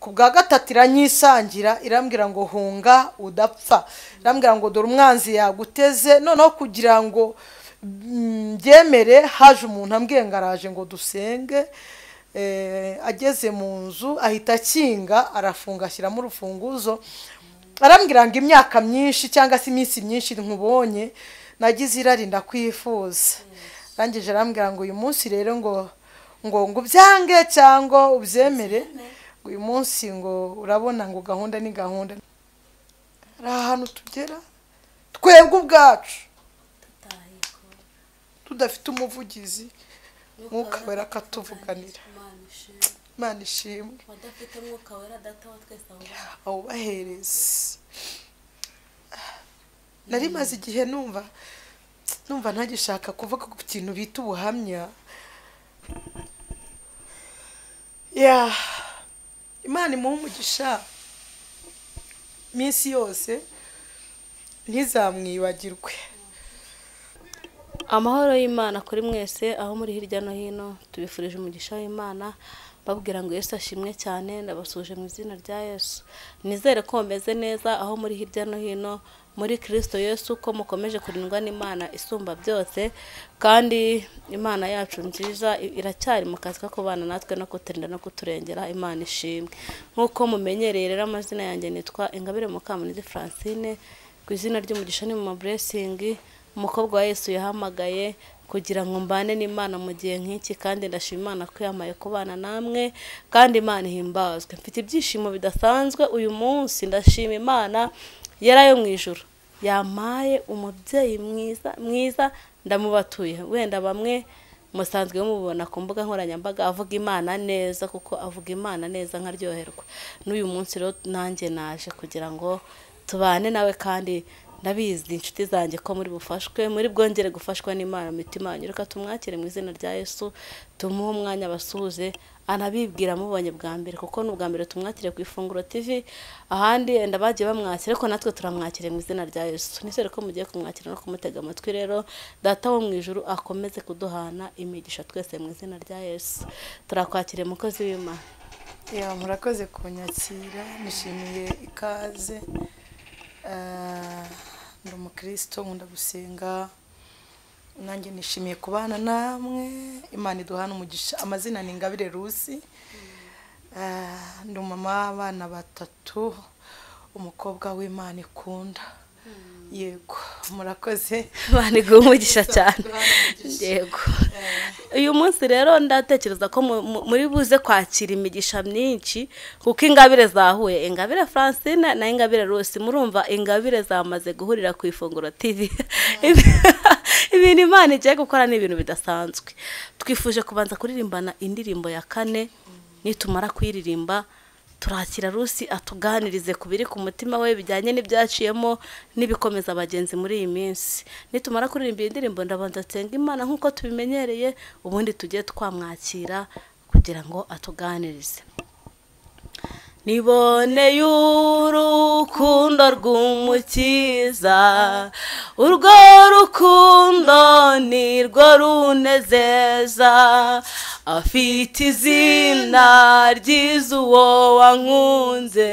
ku bwa gatatu iranyisangira irambwira ngo hunga udapfa, irambwira ngo dore umwanzi yaguteze. Noneho kugira ngo byemere haje umuntu ambwiye ngo araje ngo dusenge. Ageze mu nzu ahita akinga arafunga ashyiramo urufunguzo, arambwira ngo imyaka myinshi cyangwa se iminsi myinshi nkubonye nagize irari ndakwifuza. Rangije arambwira ngo uyu munsi rero ngo ubyange cyangwa ubyemere, ngo uyu munsi ngo urabona ngo gahunda ni gahunda. Ari ahantu tugera twebwe ubwacu tudafite umuvugizi, Mwuka Wera akatuvuganira. Imana ishimwe. Wadafite Mwuka Wera data wa twese aho bahereza. Nari maze igihe numva ntagishaka kuvuga ku kintu bita ubuhamya. Imana imuha umugisha minsi yose ntizamwibagirwe. Amahoro y'Imana kuri mwese aho muri hirya no hino, tubifurije umugisha w'Imana, babwira ngo Yesu ashimwe cyane. Ndabasuje mu izina rya Yesu. Nizere ko meze neza aho muri hirya no hino muri Kristo Yesu, ko mukomeje kurindwa n'Imana isumba byose, kandi Imana yacu nziza iracyari mu kazi ko kubana natwe no kuturinda no kuturengera. Imana ishimwe. Nkuko mumenyereye rero, amazina yanjye nitwa Ingabire Mukamunizi Francine, ku izina ry'umugisha ni Mama Blessing, umukobwa wa Yesu yahamagaye kugira ngo mbane n'Imana mu gihe nk'iki, kandi ndashima Imana ko yamaye kubana namwe, kandi Imana ihimbazwe. Mfite ibyishimo bidasanzwe uyu munsi. Ndashima Imana yarayo mu ijuru, yamaye umubyeyi mwiza ndamubatuye. Wenda bamwe musanzwe mubona ku mbuga nkoranyambaga avuga Imana neza, kuko avuga Imana neza nkaryoherwa. N'uyu munsi rero nanjye naje kugira ngo tubane nawe, kandi ndabizi inshuti zanjye ko muri bwongere gufashwa n'Imana mu mitima yanyu. Reka tumwakire mu izina rya Yesu, tumuhe umwanya basuhuze, anabibwira mubonye bwa mbere, kuko n'ubwa mbere tumwakire ku Ifunguro TV, ahandi enda bagiye bamwakira, ariko natwe turamwakire mu izina rya Yesu. Nizere ko mugiye kumwakira no kumutega amatwi. Rero data wo mu ijuru akomeze kuduhana imigisha twese mu izina rya Yesu. Turakwakire mukozi w'Imana. Murakoze kunyakira, nishimiye ikaze. Ndi umukristo, nkunda gusenga, nanjye nishimiye kubana namwe. Imana iduhana umugisha. Amazina ni Ingabire Rusi. Ndi umama w'abana 3, umukobwa w'Imana ikunda. Yego, murakoze. Imana iguhe umugisha cyane. Yego. Uyu munsi rero ndatekereza ko muri buze kwakira imigisha myinshi, kuko Ingabire zahuye, Ingabire Francine na Ingabire Rusi. Murumva Ingabire zamaze guhurira ku Ifunguro TV. Ibintu Imana igiye gukora ni ibintu bidasanzwe. Twifuje kubanza kuririmbana indirimbo ya 4, nitumara kuyiririmba turakira Rusi atuganirize kubiri ku mutima we bijyanye n'ibyaciyemo n'ibikomeza abagenzi muri iyi minsi. Nitumara kuririmba indirimbo ndabanza nsenga Imana nkuko tubimenyereye, ubundi tugiye twamwakira kugira ngo atuganirize. Niboneye urukundo rw'Umukiza, urwo rukundo nirwo runezeza, afite izina ryiza uwo wankunze,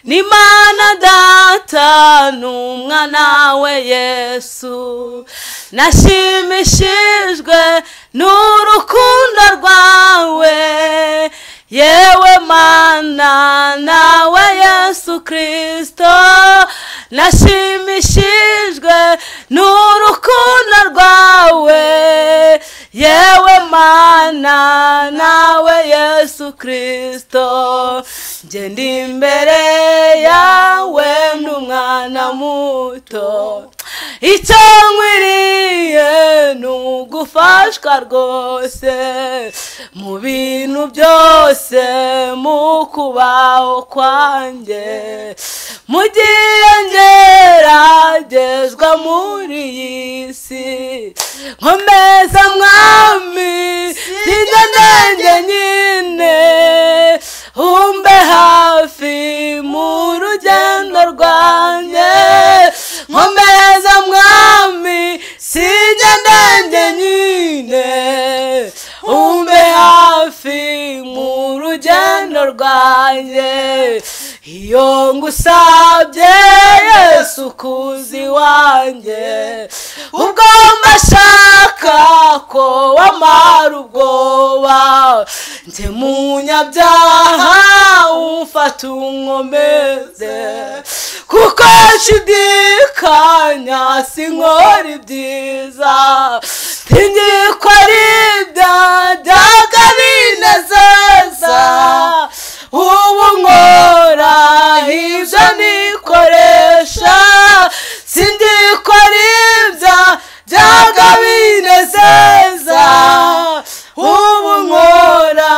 n'Imana Data n'Umwana we Yesu. Nashimishijwe n'urukundo rwawe, yewe Mana nawe Yesu Kristo. Nashimishijwe n'urukundo rwawe, yewe Mana nawe Yesu Kristo. Nje ndi imbere yawe n'umwana muto, icyo nkwiriye n'ugufashwa rwose mu bintu byose, mu kubaho kwanjye, mu gihe ngeragezwa muri iyi si. Nkomeza Mwami, sinjye ndenge nyine, umbe hafi mu rugendo rwanjye. Nkomeza Mwami, sinjye ndenge nyine, umbe hafi mu rugendo rukundo rwanjye iyo ngusabye Yesu kuzi wanjye ubwo mbashaka ko wamara ubwoba njye munyabyaha umfata unkomeze kuko nshidikanya sinkora ibyiza singikora ibyajyaga binezeza ubu nkora ibyo nikoresha singikora ibyajyaga binezeza ubu nkora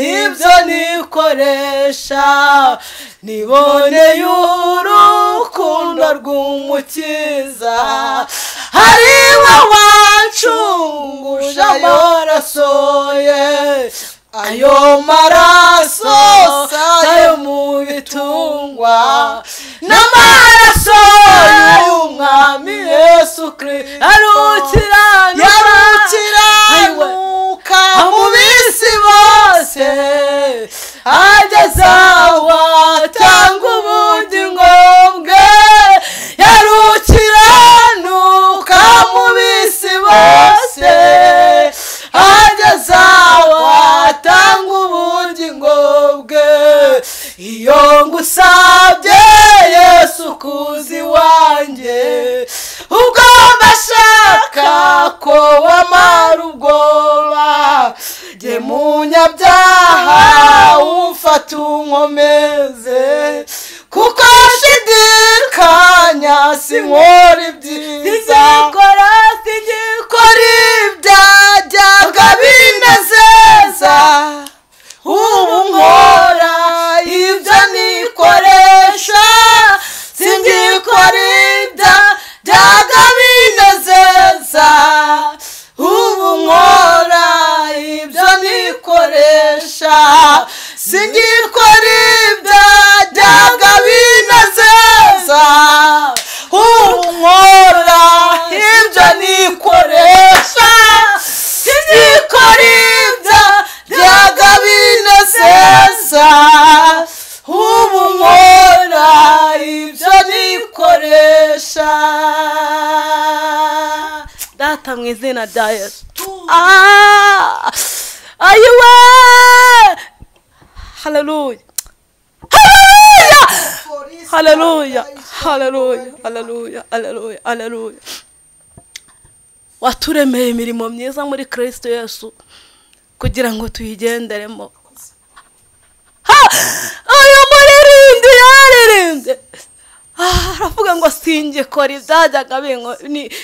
ibyo nikoresha niboneye urukundo rw'umukiza ariwe wancunguje amaraso ye ayo maraso ayo mu bitungwa n'amaraso y'umwami Yesu Kristo yarukiranuka mu bisi bose ageza watanga ubugingo bwe yarukiranuka mu bisi bose ageza watanga ubugingo bwe iyo ngusabye Yesu kuzi wanjye ubwo mbashaka ko wamara ubwoba jye munyabyaha umfata unkomeze kuko nshidikanya sinkora ibyiza singikora ibyajyaga binezeza ubu nkora ibyo nikoresha singikora ibyajyaga binezeza ubu nkora ibyo nikoresha singikora ibyajyaga binezeza ubu nkora ibyo nikoresha singikora ibyajyaga binezeza ubu nkora ibyo nikoresha data mu izina rya Yesu ayiwe haleluya haleluya haleluya haleluya haleluya haleluya waturemeye imirimo myiza muri Kristo Yesu kugira ngo tuyigenderemo uyu muririmbyi yaririmbye aravuga ngo singikora ibyajyaga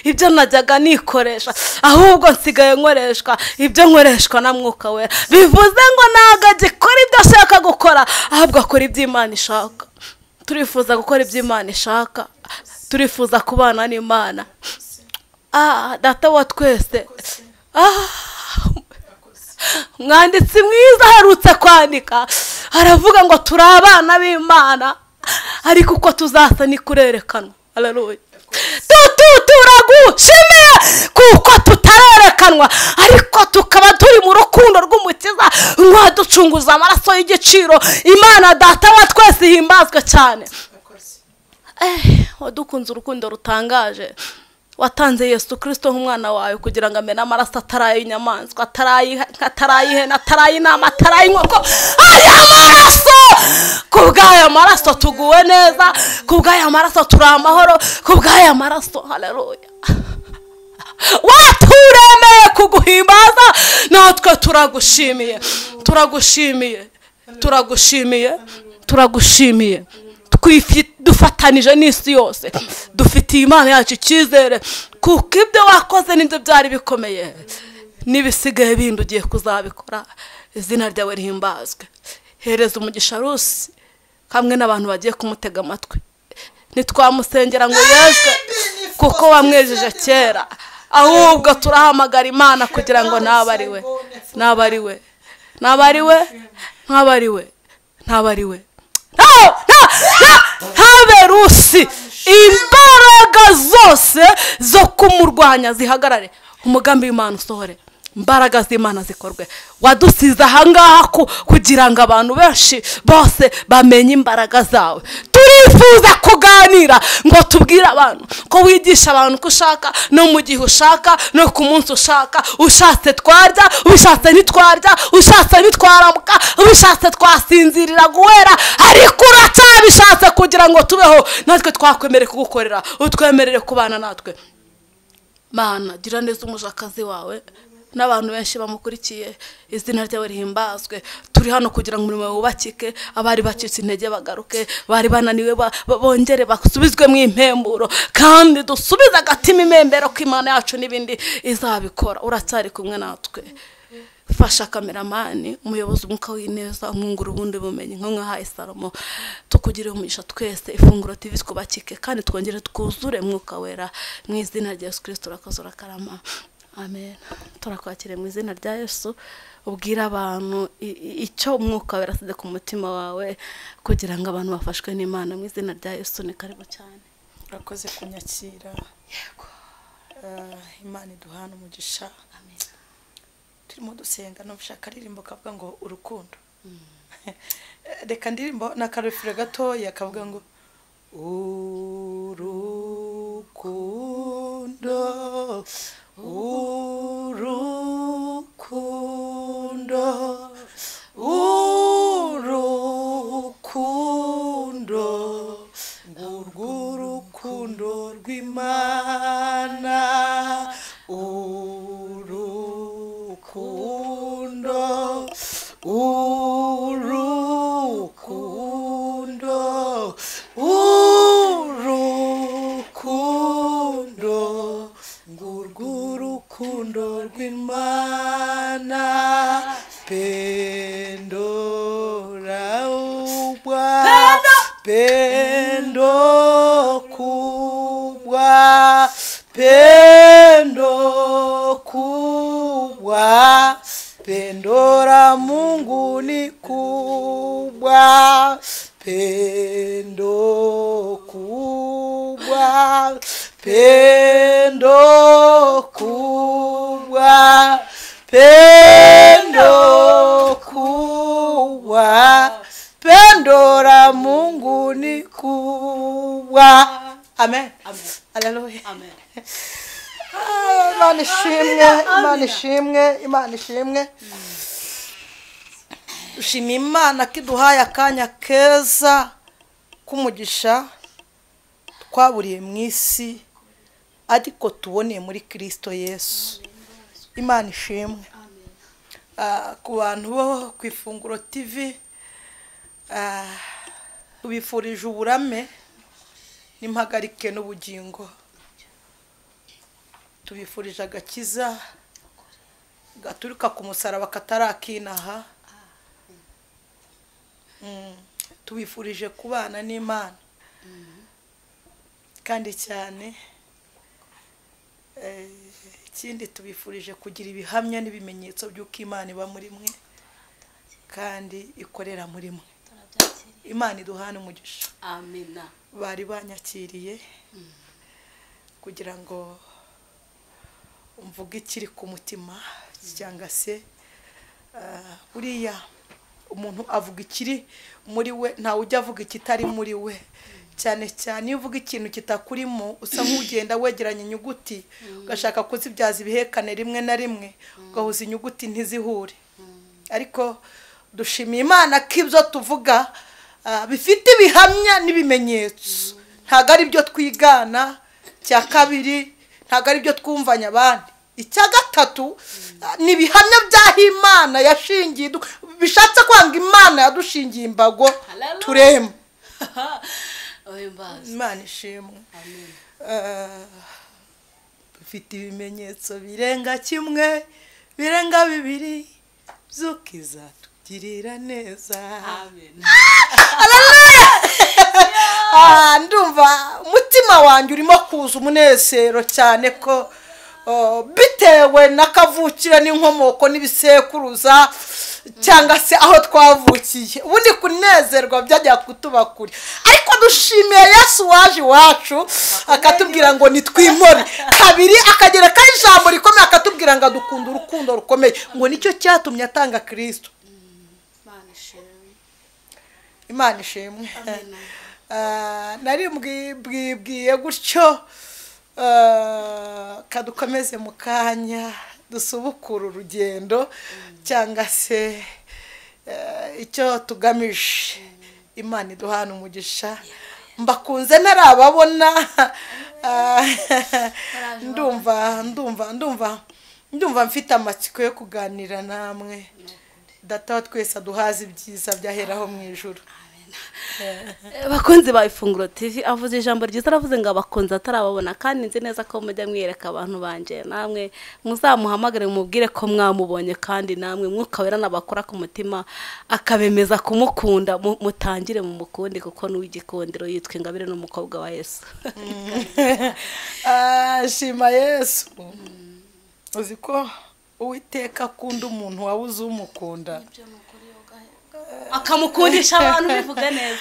ibyo najyaga nikoresha ahubwo nsigaye nkoreshwa ibyo nkoreshwa na Mwuka Wera bivuze ngo ntabwo agikora ibyo ashaka gukora ahubwo akora ibyo Imana ishaka turifuza gukora ibyo Imana ishaka turifuza kubana n'Imana data wa twese umwanditsi mwiza aherutse kwandika aravuga ngo turi abana b'Imana ariko uko tuzasa ni kurerekanwa haleluya turagushimiye kuko tutarerekanwa ariko tukaba turi mu rukundo rw'umukiza nk'uwaducunguza amaraso y'igiciro Imana data wa twese ihimbazwe cyane wadukunze urukundo rutangaje watanze Yesu Kristo nk'umwana wawe kugira ngo amene amaraso atarayinyamanzwa atarayihena atarayinama atarayinkoko aya maraso kubw'aya maraso tuguwe neza kubw'aya maraso turi amahoro kubw'aya maraso haleluya waturemeye kuguhimbaza natwe turagushimiye turagushimiye turagushimiye turagushimiye dufatanije n'isi yose dufitiye Imana yacu icyizere kuko ibyo wakoze n'ibyo byari bikomeye n'ibisigaye bindi ugiye kuzabikora izina ryawe rihimbazwe hereza umugisha Rusi kamwe n'abantu bagiye kumutega amatwi nitwamusengera ngo yezwe kuko wamwejeje kera ahubwo turahamagara Imana kugira ngo ntabariwe habe Rusi imbaraga zose zo kumurwanya zihagarare umugambi w'Imana usohore imbaraga z'Imana zikorwe. Wadusize ahangaha kugira ngo abantu benshi bose bamenye imbaraga zawe. Turifuza kuganira ngo tubwire abantu ko wigisha abantu ko ushaka, no mu gihe ushaka, no ku munsi ushaka. Ushatse twarya, ubishatse ntitwarya, ushatse ntitwaramuka, ubishatse twasinzirira guhera, ariko uracyabishatse kugira ngo tubeho. Natwe twakwemereye kugukorera, utwemerere kubana natwe. Mana, gira neza umujakazi wawe n'abantu benshi bamukurikiye, izina ryawe rihimbazwe. Turi hano kugira ngo umurimo wawe wubakike, abari bacitse intege bagaruke, bari bananiwe bongere basubizwe mu impemburo, kandi dusubize agatima impembero ko Imana yacu n'ibindi izabikora. Uracyari kumwe natwe. Fasha kameramani, umuyobozi umwuka w'ineza, umwungura ubundi bumenyi nko nkahaye Salomo. Tukugire umugisha twese, Ifunguro TV twubakike kandi twongere twuzure mwuka wera, mu izina rya Yesu Kristo urakoze urakarama. Amen. Turakwakire mu izina rya Yesu. Ubwira abantu icyo umwuka wera asize ku mutima wawe kugira ngo abantu bafashwe n'Imana. Mu izina rya Yesu ni karibu cyane. urakoze kunyakira. Yego. Imana iduhana umugisha. Amen. Turimo dusenga no gushaka ririmbo kavuga ngo urukundo. Reka ndirimbo na karefure gatoya kavuga ngo urukundo, urukundo, urukundo, urukundo rw'Imana, urukundo, urukundo, urukundo, urukundo rw'Imana, pendo raubwa, pendo kubwa, pendo kubwa, pendo la Mungu ni kubwa, pendo kubwa, pendo kubwa, pendo kubwa, pendo la Mungu ni kubwa. Amen. Amen. Haleluya. Amen. Imana ishimwe, Imana ishimwe, Imana ishimwe. Ushima Imana kiduhaye akanya keza kumugisha twaburiye mu isi ariko tuboneye muri Kristo Yesu. Imana ishimwe. Ku bantu bo ku Ifunguro TV ubifurije uburame n'impagarike n'ubugingo. Tubifurije agakiza gaturuka ku musaraba katarakinaha. Tubifurije kubana n'Imana kandi cyane. Ikindi tubifurije kugira ibihamya n'ibimenyetso by'uko Imana iba muri mwe kandi ikorera muri mwe. Imana iduhana umugisha. Amina. Bari banyakiriye kugira ngo umvuge ikiri ku mutima cyangwa se buriya umuntu avuga ikiri muri we, ntawe ujya avuga ikitari muri we. Cyane cyane iyo uvuga ikintu kitakurimo usa nk'ugenda wegeranya inyuguti ugashaka kuzibyaza ibihekane rimwe na rimwe ugahuza inyuguti ntizihure. Ariko dushimiye Imana ko ibyo tuvuga bifite ibihamya n'ibimenyetso. Ntago ari byo twigana. Cya kabiri ntago ari byo twumvanya abandi. Icya gatatu ni ibihamya by'aho Imana yashingiye, bishatse kwanga Imana yadushingiye imbago turema. Imana ishimwe. Bifite ibimenyetso birenga kimwe, birenga bibiri, byukiza tugirira neza. Amen. Ndumva umutima wanjye urimo kuza umunezero cyane ko bitewe n'akavukira n'inkomoko n'ibisekuruza cyangwa se aho twavukiye. Ubundi kunezerwa byajya kutuba kure. Ariko ariko dushimiye Yesu waje iwacu akatubwira ngo nitwimore. Kabiri akagerekaho ijambo rikomeye akatubwira ngo dukunda urukundo rukomeye, ngo nicyo cyatumye atanga Kristo. Imana ishimwe. Nari mbwibwiye gutyo kadukomeze mu kanya dusubukura urugendo cyangwa se icyo tugamije. Imana iduhana umugisha. Mbakunze ntarababona. Ndumva mfite amatsiko yo kuganira namwe. Data wa twese aduhaze ibyiza byaheraho mu ijuru. Bakunzi ba Ifunguro TV avuze ijambo ryiza, aravuze ngo abakunzi atarababona, kandi nzi neza ko mujya mwiyereka abantu banje, namwe muzamuhamagare mubwire ko mwamubonye, kandi namwe Mwuka Wera nabakora ku mutima akabemeza kumukunda, mutangire mu mukundi kuko n'uw'igikundiro yitwa Ingabire n'umukobwa wa Yesu. Shima Yesu. Uzi ko Uwiteka akunda umuntu wabuze umukunda, akamukundisha abantu bivuga neza.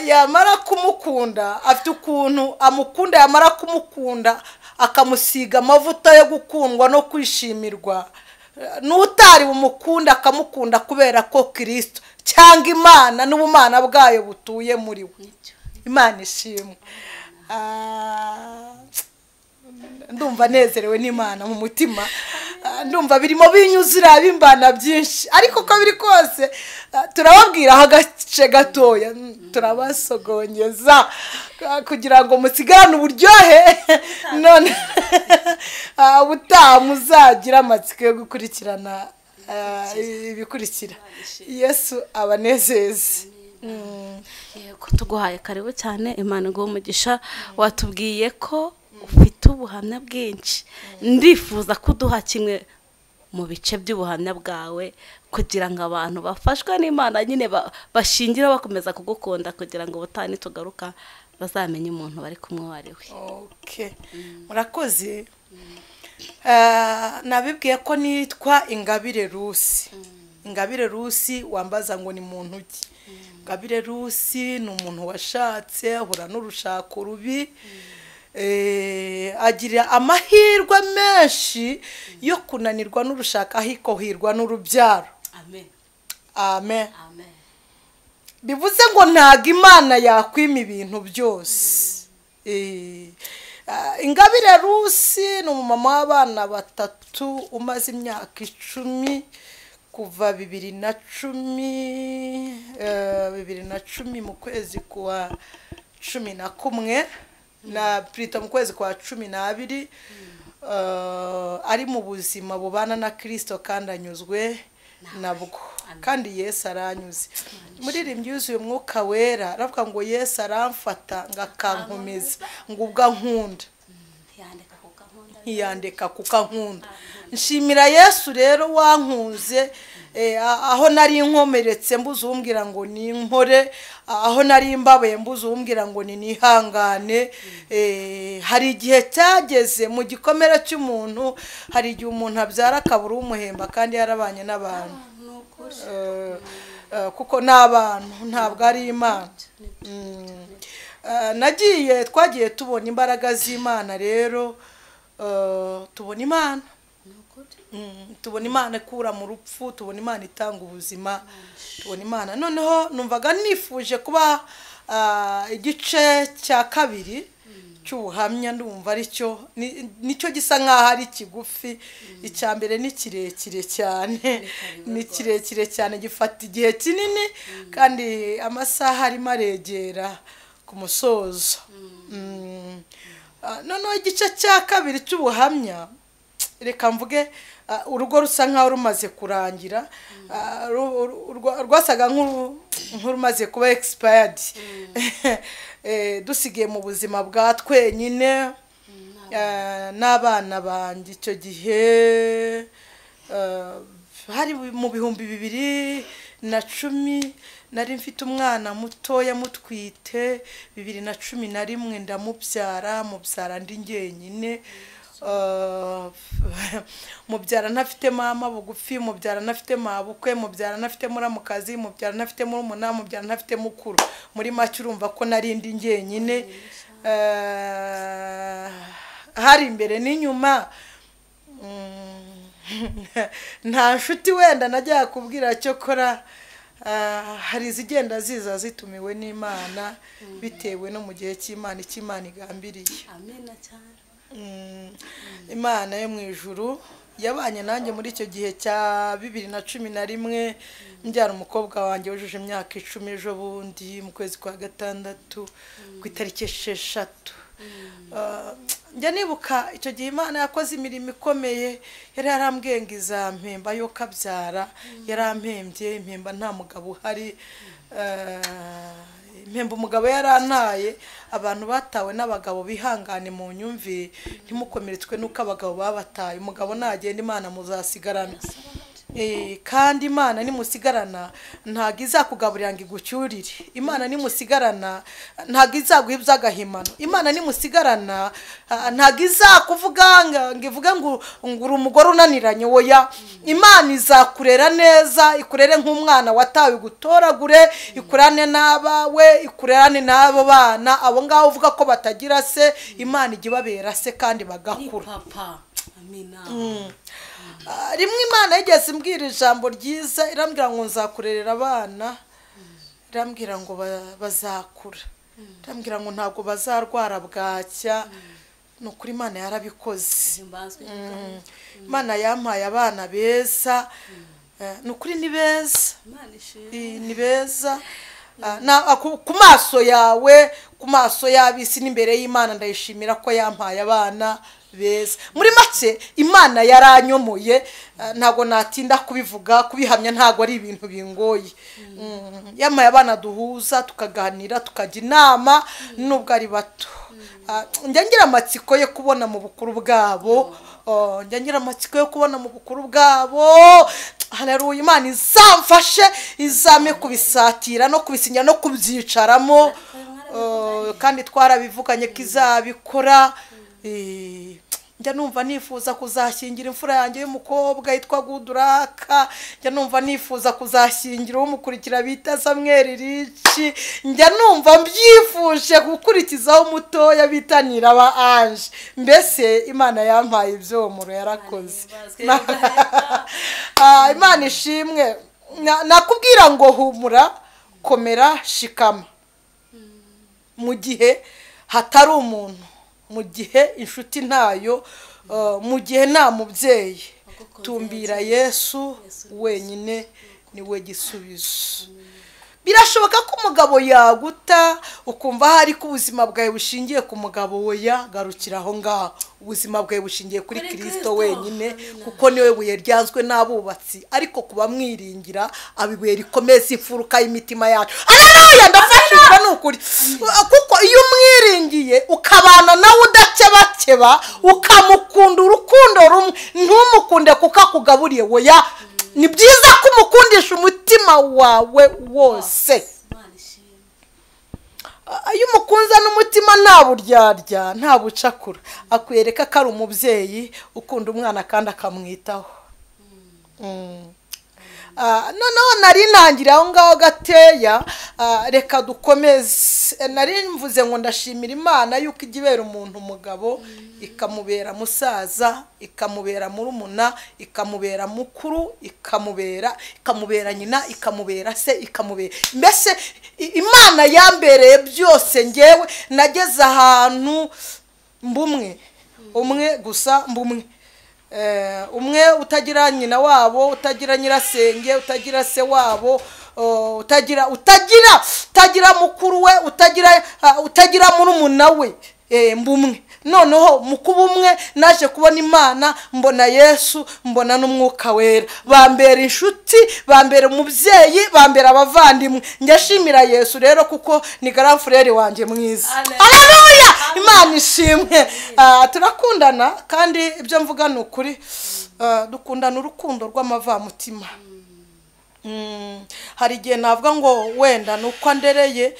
Yamara kumukunda afite ukuntu amukunda, yamara kumukunda akamusiga amavuta yo gukundwa no kwishimirwa. N'utari umukunda akamukunda kubera ko Kristo cyangwa Imana n'ubumana bwayo butuye muri we. Imana ishimwe. Ndumva nezerewe n'Imana mu mutima. Ndumva birimo binyuzira bimbana byinshi, ariko ko biri kose turababwira agace gatoya, turabasogongeza kugira ngo musigane uburyohe, none butamuzagira amatsiko yo gukurikirana ibikurikira. Yesu abanezeze. Yego, tuguhaye karibu cyane. Imana iguhe umugisha. Watubwiye ko ufite ubuhamya bwinshi, ndifuza kuduha kimwe mu bice by'ubuhamya bwawe kugira ngo abantu bafashwe n'Imana nyine bashingira bakomeza kugukunda, kugira ngo ubutani tugaruka bazamenye umuntu bari kumwe wari we. Okay, murakoze. Nabibwiye ko nitwa Ingabire Rusi. Ingabire Rusi wambaza ngo ni muntu ki? Ingabire Rusi ni umuntu washatse ahura n'urushako rubi, agira amahirwe menshi yo kunanirwa n'urushaka ahiko hirwa n'urubyaro. Amen. Amen. Bivuze ngo ntago Imana yakwima ibintu byose. Ingabire Rusi ni umumama w'abana batatu umaze imyaka 10 kuva 2010 mu kwezi kwa 11 na Prita mu kwezi kwa 12, ari mu buzima bubana na Kristo kandi anyuzwe nabwo, kandi Yesu aranyuze. Muririmbyi yuzuye Umwuka Wera aravuga ngo Yesu aramfata ngakankomeza ngo ubwo nkunda yandeka kukankunda. Nshimira Yesu rero wankunze, aho nari nkomeretse mbuze umbwira ngo ni nkore, aho nari mbabaye mbuze umbwira ngo ni nihangane. Hari igihe cyageze mu gikomere cy'umuntu, hari igihe umuntu abyara akabura umuhemba kandi yarabanye n'abantu, kuko n'abantu ntabwo ari Imana. Twagiye tubona imbaraga z'Imana rero, tubona Imana, tubona Imana ikura mu rupfu, tubona Imana itanga ubuzima, tubona Imana. Noneho numvaga nifuje kuba igice cya kabiri cy'ubuhamya, ndumva aricyo nicyo gisa nkaho ari kigufi. Icya mbere ni kirekire cyane, ni kirekire cyane, gifata igihe kinini kandi amasaha arimo aregera ku musozo. Noneho igice cya kabiri cy'ubuhamya, reka mvuge urugo rusa nkaho rumaze kurangira, rwasaga nk'urumaze kuba expired. Dusigaye mu buzima bwa twenyine n'abana banjye. Icyo gihe hari mu 2010 nari mfite umwana mutoya mutwite. 2011 ndamubyara, mubyara ndi njyenyine. mubyara ntafite mama bugufi, mubyara ntafite mabukwe, mubyara ntafite muramukazi, mubyara ntafite murumuna, mubyara ntafite mukuru. Muri make urumva ko narindi njyenyine hari imbere n'inyuma. Nta nshuti wenda najya kubwira cyo kora. Hari izigenda ziza zitumiwe n'Imana bitewe no mu gihe cy'Imana cy'Imana igambiriye. Amina cyane. Imana yo mu ijuru yabanye nanjye muri icyo gihe cya 2011 mbyara umukobwa wanjye wujuje imyaka 10 ejo bundi mu kwezi kwa gatandatu ku itariki 6. Njya nibuka icyo gihe Imana yakoze imirimo ikomeye. Yari yarambwiye ngo izampemba yo kabyara, yarampembye impemba nta mugabo uhari. Impemba umugabo yarantaye. Abantu batawe n'abagabo bihangane mu nyumvi, ntimukomeretswe nuko abagabo babataye. Umugabo nagenda Imana muzasigarana. Kandi Imana nimusigarana ntago izakugaburira ngo igucyurire. Imana nimusigarana ntago izaguha iby'agahimano. Imana nimusigarana ntago izakuvuga ngo ivuge ngo uri umugore unaniranye. Oya, Imana izakurera neza, ikurere nk'umwana watawe, gutoragure, ikurane n'abawe, ikurerane n'abo bana abo ngaho uvuga ko batagira se. Imana ijya ibabera se kandi bagakura. Amina. Rimwe Imana yigeze imbwira ijambo ryiza, irambwira ngo nzakurerera abana, irambwira ngo bazakura, irambwira ngo ntabwo bazarwara bwacya. Nukuri Imana yarabikoze. Imana yampaye abana beza, nukuri ni beza, ni beza. Ku maso yawe, ku maso y'abisi n'imbere y'Imana ndayishimira ko yampaye abana beza. Muri make Imana yaranyomoye, ntago natinda kubivuga, kubihamya ntago ari ibintu bingoye. Yampaye abana duhuza, tukaganira, tukajya inama nubwo ari bato. Njya ngira amatsiko yo kubona mu bukuru bwabo, njya ngira amatsiko yo kubona mu bukuru bwabo. Haleluya, Imana izamfashe, izame kubisatira no kubisinya no kubyicaramo, kandi twarabivuganye ko izabikora. Njya numva nifuza kuzashyingira imfura yanjye y'umukobwa yitwa Guduraka. Njya numva nifuza kuzashyingira umukurikira bita Samuel Richi. Njya numva mbyifuje gukurikizaho umutoya bita Niraba Ange. Mbese Imana yampaye ibyomoro, yarakoze. Imana ishimwe. Nakubwira ngo humura, komera, shikama. Mu gihe hatari umuntu, mu gihe inshuti ntayo, mu gihe nta mubyeyi, tumbira Yesu wenyine niwe gisubizo. Birashoboka ko umugabo yaguta ukumva hari ko ubuzima bwawe bushingiye ku mugabo. Oya, garukira aho ngaho. Ubuzima bwawe bushingiye kuri Kristo wenyine, kuko niwe buye ryanzwe n'abubatsi, ariko kuba mwiringira abibuye rikomeza imfuruka y'imitima yacu. Haleluya, ndafashijwe n'ukuri. Kuko iyo umwiringiye ukabana nawe udakebakeba, ukamukunda urukundo rumwe, ntumukunde kuko akugaburiye. Oya, ni byiza ko umukundisha umutima wawe wose. Iyo umukunza n'umutima nta buryarya, nta bucakura, akwereka ko ari umubyeyi ukunda umwana kandi akamwitaho. Noneho nari ntangira aho ngaho gateya, reka dukomeze. Nari mvuze ngo ndashimira Imana yuko ijya ibera umuntu umugabo, ikamubera musaza, ikamubera murumuna, ikamubera mukuru, ikamubera nyina, ikamubera se, ikamubera. Mbese Imana yambereye byose. Ngewe nageze ahantu mbumwe, umwe gusa mbumwe. Umwe utagira nyina wabo, utagira nyirasenge, utagira se wabo, utagira mukuru we, utagira murumuna we, mbumwe. Noneho mu kuba umwe naje kubona Imana, mbona Yesu, mbona n'Umwuka Wera. Bambera inshuti, bambera umubyeyi, bambera abavandimwe. Njashimira Yesu rero kuko ni grand frère wanje mwiza. Haleluya, Imana ishimwe. Turakundana kandi ibyo mvuga ni ukuri. Dukundana urukundo rw'amavamutima. hari igihe navuga ngo wenda ni uko andereye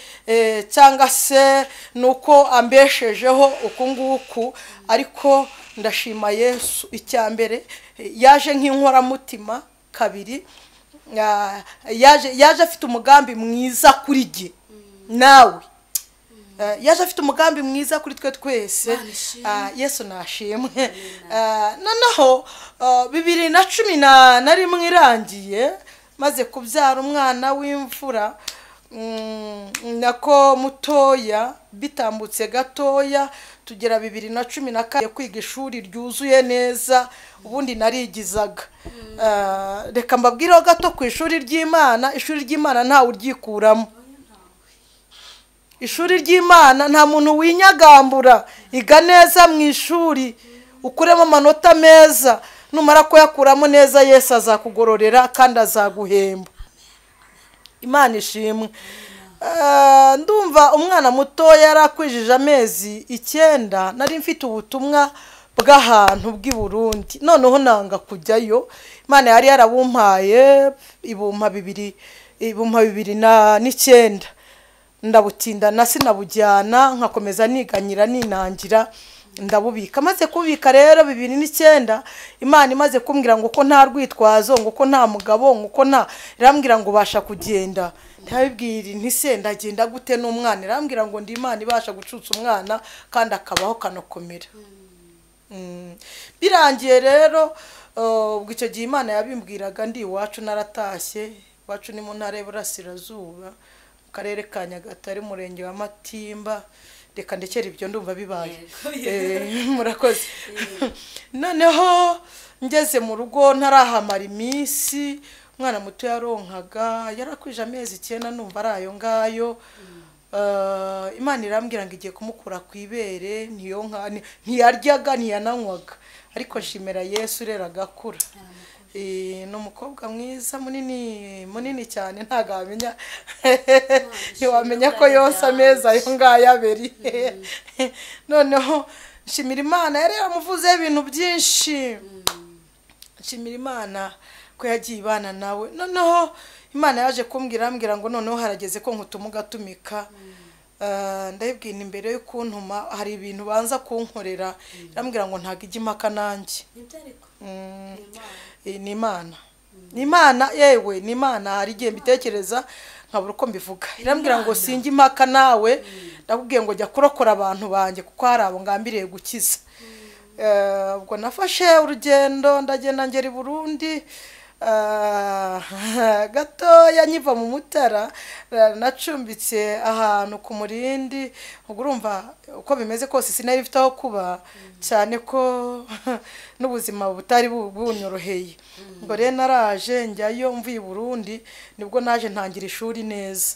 cyangwa se ni uko ambeshejeho uku nguku, ariko ndashima Yesu. icya mbere yaje nk'inkoramutima, kabiri yaje afite umugambi mwiza kuri jye nawe, yaje afite umugambi mwiza kuri twe twese. Yesu nashimwe. Noneho 2011 irangiye, maze kubyara umwana w'imfura nako mutoya, bitambutse gatoya tugera 2014 kwiga ishuri ryuzuye neza. Ubundi narigizaga, reka mbabwireho gato ku ishuri ry'Imana. Ishuri ry'Imana ntawe uryikuramo. Ishuri ry'Imana nta muntu winyagambura. Iga neza mu ishuri, ukuremo amanota meza, numara kuyakuramo neza Yesu azakugororera kandi azaguhemba. Imana ishimwe. Ndumva umwana muto yarakwijije amezi 9, nari mfite ubutumwa bw'ahantu bw'i Burundi, noneho nanga kujyayo. Imana yari yarabumpaye ibumpa 2009, ndabutinda na sinabujyana, nkakomeza niganyira ninangira ndabubika. Maze kubika rero 2009, Imana imaze kumbwira ngo ko nta rwitwazo, ngo ko nta mugabo, ngo ko nta, irambwira ngo basha kugenda. Ndabibwira nti se ndagenda gute n'umwana? Irambwira ngo ndi Imana ibasha gucutsa umwana kandi akabaho kanokomera. Birangiye rero ubwo icyo gihe Imana yabimbwiraga ndi iwacu, naratashye. Iwacu ni mu ntara y'Iburasirazuba, mu karere ka Nyagatare, murenge wa Matimba. Reka ndekera ibyo ndumva bibaye. Murakoze. Noneho ngeze mu rugo ntarahamara iminsi, umwana muto yaronkaga, yarakwije amezi 9, numva ari ayo ngayo. Imana irambwira ngo igiye kumukura ku ibere, ntiyaryaga ntiyananywaga, ariko nshimira Yesu rero agakura. Ni umukobwa mwiza munini cyane, ntago wamenya ntiwamenya ko yose ameza ayo ngayo abiri. Noneho nshimira Imana, yari yamuvuze ibintu byinshi. Nshimira Imana ko yagiye ibana nawe. Noneho Imana yaje kumbwira ngo noneho harageze ko nkutuma ugatumika. Ndabibwira imbere yo kuntuma hari ibintu banza kunkorera. Irambwira ngo ntago ijya impaka nanjye. Ni Imana yewe, ni Imana. Hari igihe mbitekereza nkabura uko mbivuga. Irambwira ngo sinjye impaka nawe, ndakubwiye ngo jya kurokora abantu banjye kuko hari abo ngambiriye gukiza. Ubwo nafashe urugendo ndagenda ngera i Burundi. Gatoya nyiva mu Mutara, nacumbitse ahantu ku Murindi. Urumva uko bimeze kose sinari mfite aho kuba, cyane ko n'ubuzima butari bunyoroheye. Ngo rero naraje njyayo mvuye i Burundi, nibwo naje ntangira ishuri neza.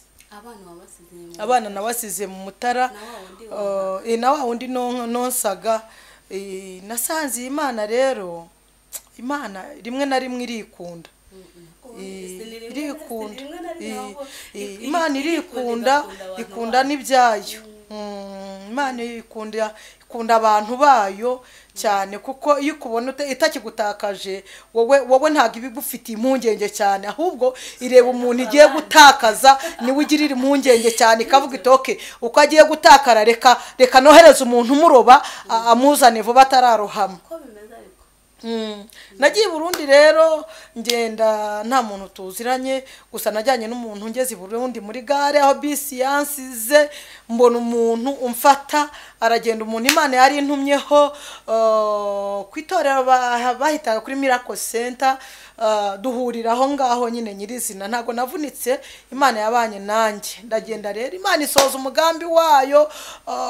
Abana nabasize mu Mutara, na wa wundi nonsaga. Nasanze Imana rero, Imana rimwe na rimwe irikunda. Imana irikunda, ikunda n'ibyayo. Imana ikunda abantu bayo cyane, kuko iyo ukubona itakigutakaje wowe ntago ibigufitiye impungenge cyane, ahubwo ireba umuntu igiye gutakaza niwe ugirira impungenge cyane, ikavuga itoke uko agiye gutakara, reka nohereza umuntu umuroba amuzane vuba atararohama. Nagiye i Burundi rero ngenda nta muntu tuziranye, gusa najyanye n'umuntu ngeze i Burundi muri gare aho bisi yansize, mbona umuntu umfata aragenda. Umuntu Imana yari intumyeho kwitorera bahitaga kuri Miracle Center, duhurira aho ngaho nyine nyirizina. Ntago navunitse, Imana yabanye nanjye. Ndagenda rero Imana isoza umugambi wayo.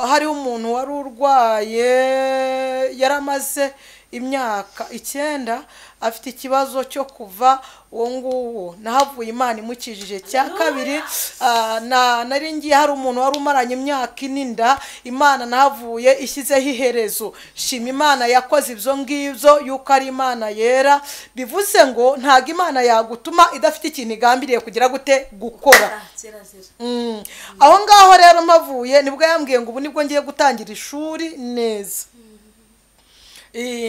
Hari umuntu wari urwaye, yaramaze imyaka 9 afite ikibazo cyo kuva. Uwo nguwo nahavuye Imana imukijije. Cya kabiri, nari ngiye hari umuntu wari umaranye imyaka 9, Imana nahavuye ishyizeho iherezo. Shima Imana yakoze ibyo ngibyo, yuko ari Imana yera. Bivuze ngo ntago Imana yagutuma idafite ikintu igambiriye kugira gute gukora. Aho ngaho rero mpavuye nibwo yambwiye ngo ubu nibwo ngiye gutangira ishuri neza.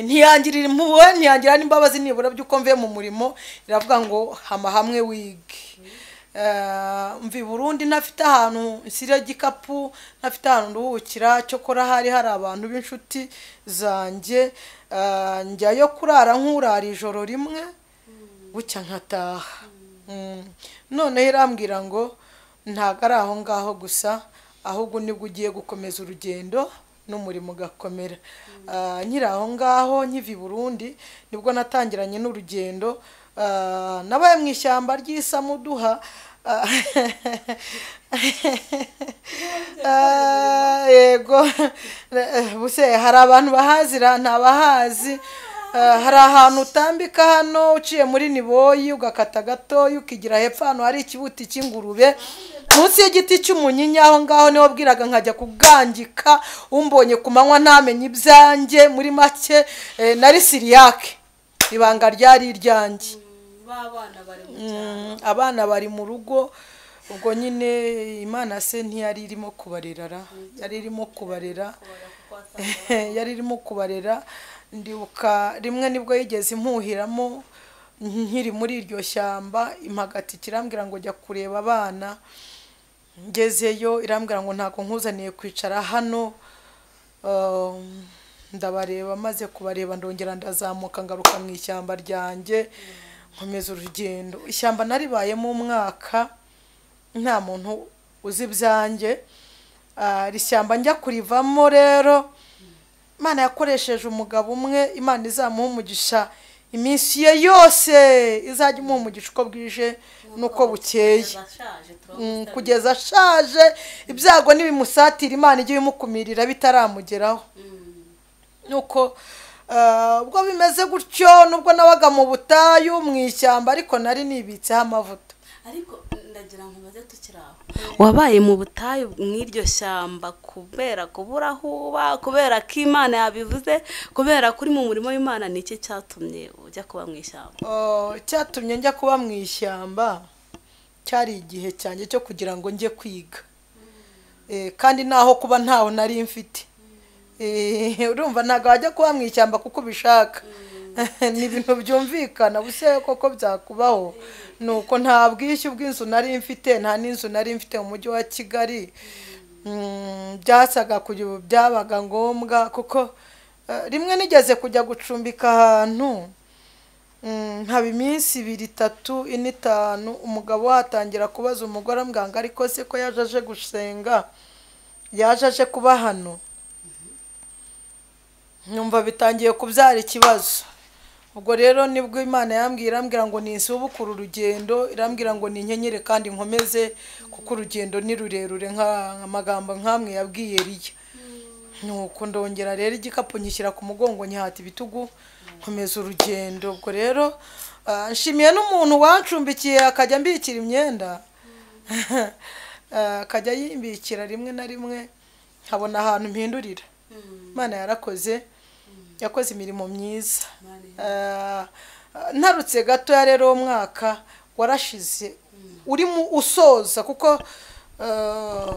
ntiyangirira impuhwe ntiyangira n'imbabazi nibura by'uko mvuye mu murimo, iravuga ngo hama hamwe wige. Mvi Burundi ntafite ahantu nshyira igikapu, ntafite ahantu nduhukira, cyokora hari abantu b'inshuti zanjye, njyayo kurara nk'urara ijoro rimwe bucya nkataha. Noneho irambwira ngo ntabwo ari aho ngaho gusa, ahubwo nibwo ugiye gukomeza urugendo n'umurimo ugakomera. Nkiri aho ngaho nkiva i Burundi nibwo natangiranye n'urugendo, nabaye mu ishyamba ry'Isamuduha. Yego buse hari abantu bahazira ntabahazi. Hari ahantu utambika hano uciye muri Niboyi ugakata gato ukigira hepfo hano hari ikibuti cy'ingurube munsi y'igiti cy'umunyinya. Aho ngaho niho bwiraga nkajya kugangika, umbonye ku manywa ntamenye ibyanjye. Muri make nari siriyake, ibanga ryari iryanjye. Abana bari mu rugo, ubwo nyine Imana se ntiyari irimo kubarera, yari irimo kubarera, yari irimo kubarera. Ndibuka rimwe nibwo yigeze impuhiramo nkiri muri iryo shyamba, impagati kirambwira ngo jya kureba abana. Ngezeyo irambwira ngo ntago nkuzaniye kwicara hano. Ndabareba, maze kubareba ndongera ndazamuka ngaruka mu ishyamba ryanjye nkomeza urugendo. Ishyamba naribayemo umwaka nta muntu uzi ibyanjye. Rishyamba njya kurivamo rero Imana yakoresheje umugabo umwe, Imana izamuha umugisha iminsi ye yose, izajya imuha umugisha uko bwije nuko bukeye, kugeza ashaje. Ibyago nibimusatira Imana ijye imukumirira bitaramugeraho. Nuko ubwo bimeze gutyo, nubwo nabaga mu butayu mu ishyamba ariko nari nibitseho amavuta. Ariko ndagira ngo maze tukiraho, wabaye mu butayu mw'iryo shyamba kubera kubura huba, kubera ko Imana yabivuze, kubera kuri mu murimo w'Imana? Niki cyatumye ujya kuba mu ishyamba? Cyatumye njya kuba mu ishyamba cyari igihe cyanjye cyo kugira ngo njye kwiga, kandi naho kuba ntaho nari mfite. Urumva ntago wajya kuba mu ishyamba kuko ubishaka. Ni ibintu byumvikana, buse koko byakubaho. Nuko nta bwishyu bw'inzu nari mfite, nta n'inzu nari mfite mu mujyi wa Kigali. Byasaga kujya byabaga ngombwa kuko rimwe nigeze kujya gucumbika ahantu, nkaba iminsi 2, 3, 4, 5. Umugabo watangira kubaza umugore ambwanga ariko se ko yaje gusenga, yaje kuba hano. Nyumva bitangiye kubyara ikibazo. Ubwo rero nibwo Imana yambwira ngo ninsubukura urugendo, irambwira ngo ninkenyere kandi nkomeze kuko urugendo ni rurerure nk'amagambo nkamwe yabwiye Eliya. Nuko ndongera rero igikapu nyishyira ku mugongo nyihata ibitugu nkomeza urugendo. Ubwo rero nshimiye n'umuntu wancumbikiye akajya mbikira imyenda, akajya yimbikira rimwe na rimwe nkabona ahantu mpindurira. Imana yarakoze, yakoze imirimo myiza. Ntarutse gato ya rero umwaka warashize urimo usoza kuko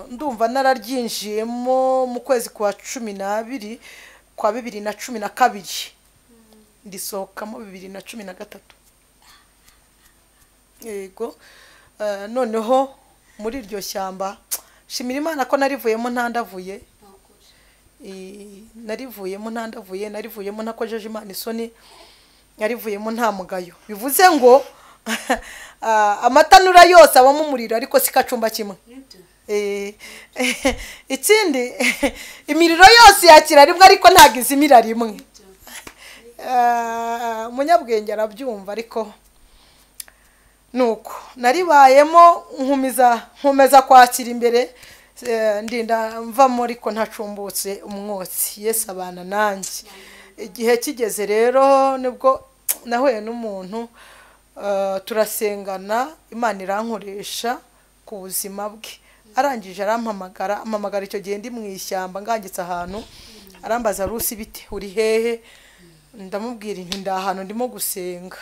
ndumva nararyinjiyemo mu kwezi kwa 12 kwa 2012, ndisohokamo 2013. Yego. Noneho muri iryo shyamba shimira Imana ko narivuyemo ntandavuye. Narivuyemo ntandavuye, narivuyemo ntakojeje Imana isoni, narivuyemo nta mugayo. Bivuze ngo amatanura yose abamo umuriro ariko sikacumba kimwe. Ikindi imiriro yose yakira rimwe ariko ntago izimira rimwe. Umunyabwenge arabyumva. Ariko nuko naribayemo nkomeza kwakira imbere, ndinda mvamo ariko ntacumbutse umwotsi. Yesu abana nanjye. Igihe kigeze rero nibwo nahuye n'umuntu, turasengana, Imana irankoresha ku buzima bwe. Arangije arampamagara icyo gihe ndi mu ishyamba ngangitse ahantu, arambaza Rusi bite uri hehe? Ndamubwira nti ndahantu ndimo gusenga.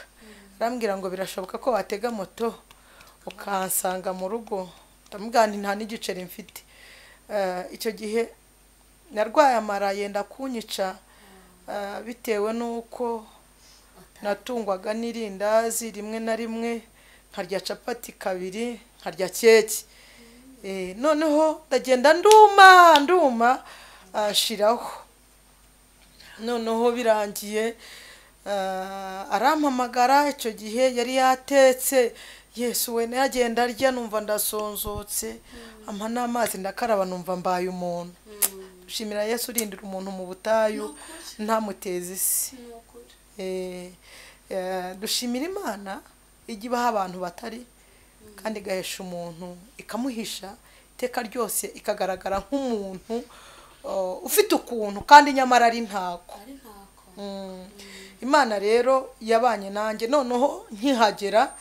Arambwira ngo birashoboka ko watega moto ukansanga mu rugo. Ndamubwira nti nta n'igiceri mfite. Icyo gihe narwaye amara yenda kunyica, bitewe n'uko natungwaga n'irindazi rimwe na rimwe nkarya capati kabiri nkarya keke. Noneho ndagenda nduma shiraho. Noneho birangiye arampamagara, icyo gihe yari yatetse. Yesu we nagenda arya numva ndasonzotse, ampa n'amazi ndakaraba numva mbaye umuntu. Dushimira Yesu urindira umuntu mu butayu ntamuteze isi. Dushimira Imana ijya ibaha abantu batari kandi igahesha umuntu ikamuhisha iteka ryose ikagaragara nk'umuntu ufite ukuntu kandi nyamara ari ntako. Imana rero yabanye nanjye. Noneho nkihagera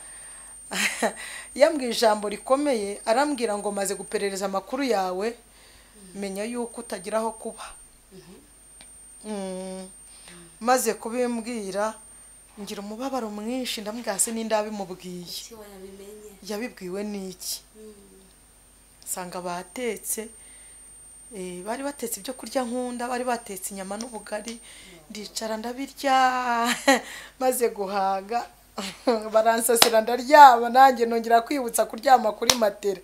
yambwiye ijambo rikomeye, arambwira ngo maze guperereza amakuru yawe, menya yuko utagira aho kuba. Maze kubimbwira ngira umubabaro mwinshi, ndambwira se n'indabimubwiye, yabibwiwe n'iki? Sanga batetse, bari batetse ibyo kurya nkunda, bari batetse inyama n'ubugari, ndicara ndabirya maze guhaga baransasira ndaryama, nanjye nongera kwibutsa kuryama kuri matera.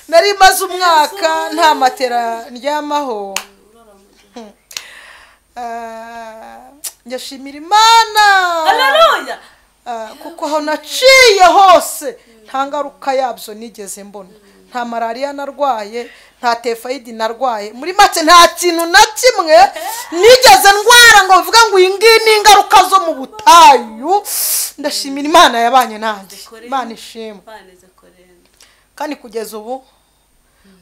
Nari maze umwaka nta matera ndyamaho. Ndashimira Imana, haleluya, kuko aho naciye hose nta ngaruka yabyo nigeze mbona. Nta malariya narwaye, nta typhoid narwaye, muri make nta kintu na kimwe nigeze ndwara ngo bivuga ngo iyi ngiyi ni ingaruka zo mu butayu. Ndashimira Imana yabanye nanjye, Imana ishimwe. Kandi kugeza ubu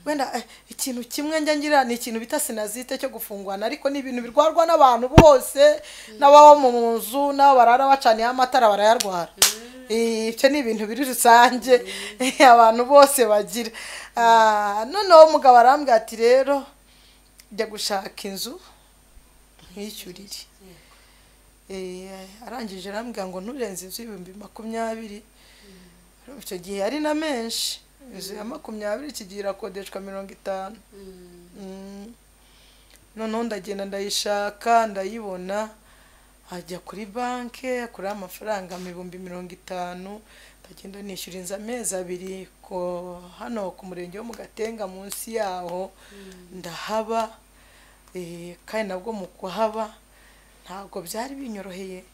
wenda ikintu kimwe njya ngira ni ikintu bita sinazite cyo gufungwana, ariko ni ibintu birwarwa n'abantu bose, n'ababa mu nzu n'abo barara bacaniye amatara barayarwara. Icyo ni ibintu biri rusange abantu bose bagira. Noneho umugabo arambwira ati rero jya gushaka inzu nkishyurire. Arangije arambwira ngo nturenze inzu y'ibihumbi 20. Icyo gihe ari na menshi, inzu ya 20 kigiye irakodeshwa 50. Noneho ndagenda ndayishaka ndayibona, ajya kuri banke kuri amafaranga 50,000. Ndagenda nishyura inzu amezi 2 ko hano ku murenge wo mu Gatenga munsi yaho ndahaba. Kandi nabwo mu kuhaba ntabwo byari binyoroheye,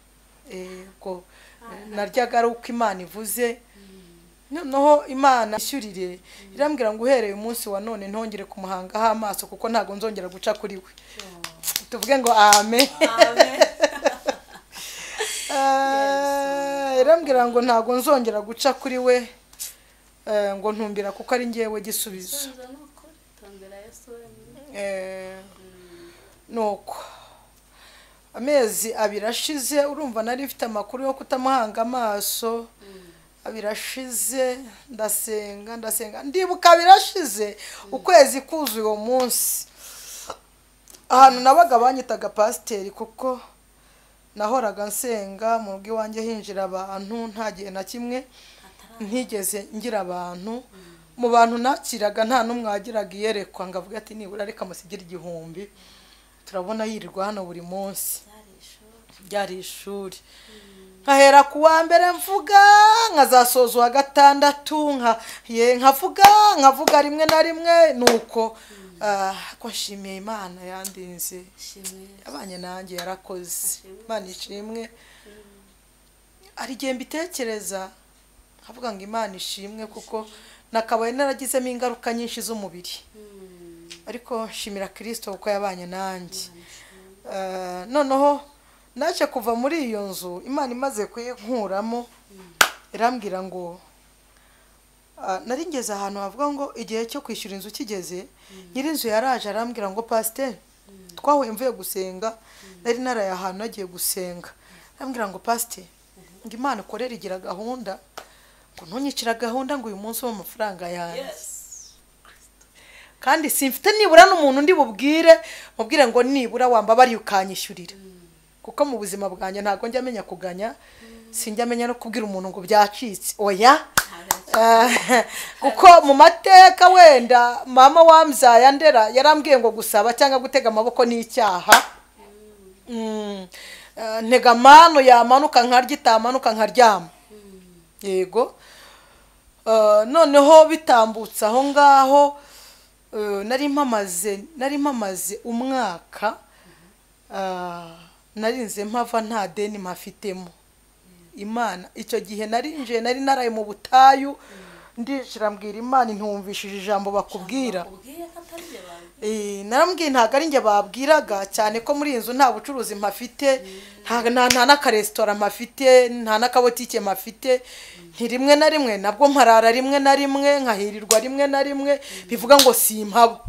ko naryaga ari uko Imana ivuze. Noneho Imana ishyurire irambwira ngo uhereye umunsi wa none ntongere kumuhangaho amaso kuko ntago nzongera guca kuri we. Tuvuge ngo amen. Irambwira ngo ntago nzongera guca kuri we, ngo ntumbira kuko ari ngewe gisubizo. Nuko amezi 2 ashize, urumva nari mfite amakuru yo kutamuhanga amaso. 2 ashize ndasenga ndibuka birashize ukwezi kuzuye uwo munsi. Ahantu nabaga banyitaga pasiteri kuko nahoraga nsenga mu rugo iwanjye hinjira abantu, nta gihe na kimwe ntigeze ngira abantu. Mu bantu nakiraga nta n'umwe wagiraga iyerekwa ngo avuge ati nibura reka musigire 1000. Turabona yirirwa hano buri munsi. Byari ishuri. Nkahera ku wa mbere mvuga, nkazasoza wa gatandatu nkavuga rimwe na rimwe. Nuko ko nshimiye Imana yandinze, abanye nanjye yarakoze. Imana ishimwe. Ari gihe mbitekereza nkavuga ngo Imana ishimwe kuko nakabaye naragizemo ingaruka nyinshi z'umubiri, ariko nshimira Kristo kuko yabanye nanjye. Noneho naje kuva muri iyo nzu, Imana imaze kuyinkuramo irambwira ngo nari ngeze ahantu havuga ngo igihe cyo kwishyura inzu kigeze. Nyirinzu yaraje arambwira ngo pasiteri twahuye mvuye gusenga, nari naraye ahantu nagiye gusenga. Arambwira ngo pasiteri ngo Imana ikorera igira gahunda, ngo ntunyicira gahunda ngo uyu munsi w'amafaranga yanjye. Kandi simfite nibura n'umuntu ndi bubwire mubwire ngo nibura wambabari ukanyishyurira, kuko mu buzima bwanjye ntago njya amenya kuganya, sinjya amenya no kubwira umuntu ngo byacitse. Oya, kuko mu mateka wenda mama wambyaye andera yarambwiye ngo gusaba cyangwa gutega amaboko ni icyaha. Ntega amano yamanuka nkarya, itamanuka nkaryama. Yego. Noneho bitambutse aho ngaho nari mpamaze umwaka, narinze mpava nta deni mpafitemo. Imana icyo gihe nari naraye mu butayu, ndishira mbwira Imana ntumvishije ijambo bakubwira. Narambwiye ntago ari njye babwiraga, cyane ko muri inzu nta bucuruzi mpafite, nta n'akaresitora mpafite, nta n'akabotike mpafite. Rimwe na rimwe nabwo mparara rimwe na rimwe, nkahirirwa rimwe na rimwe, bivuga ngo simpabo.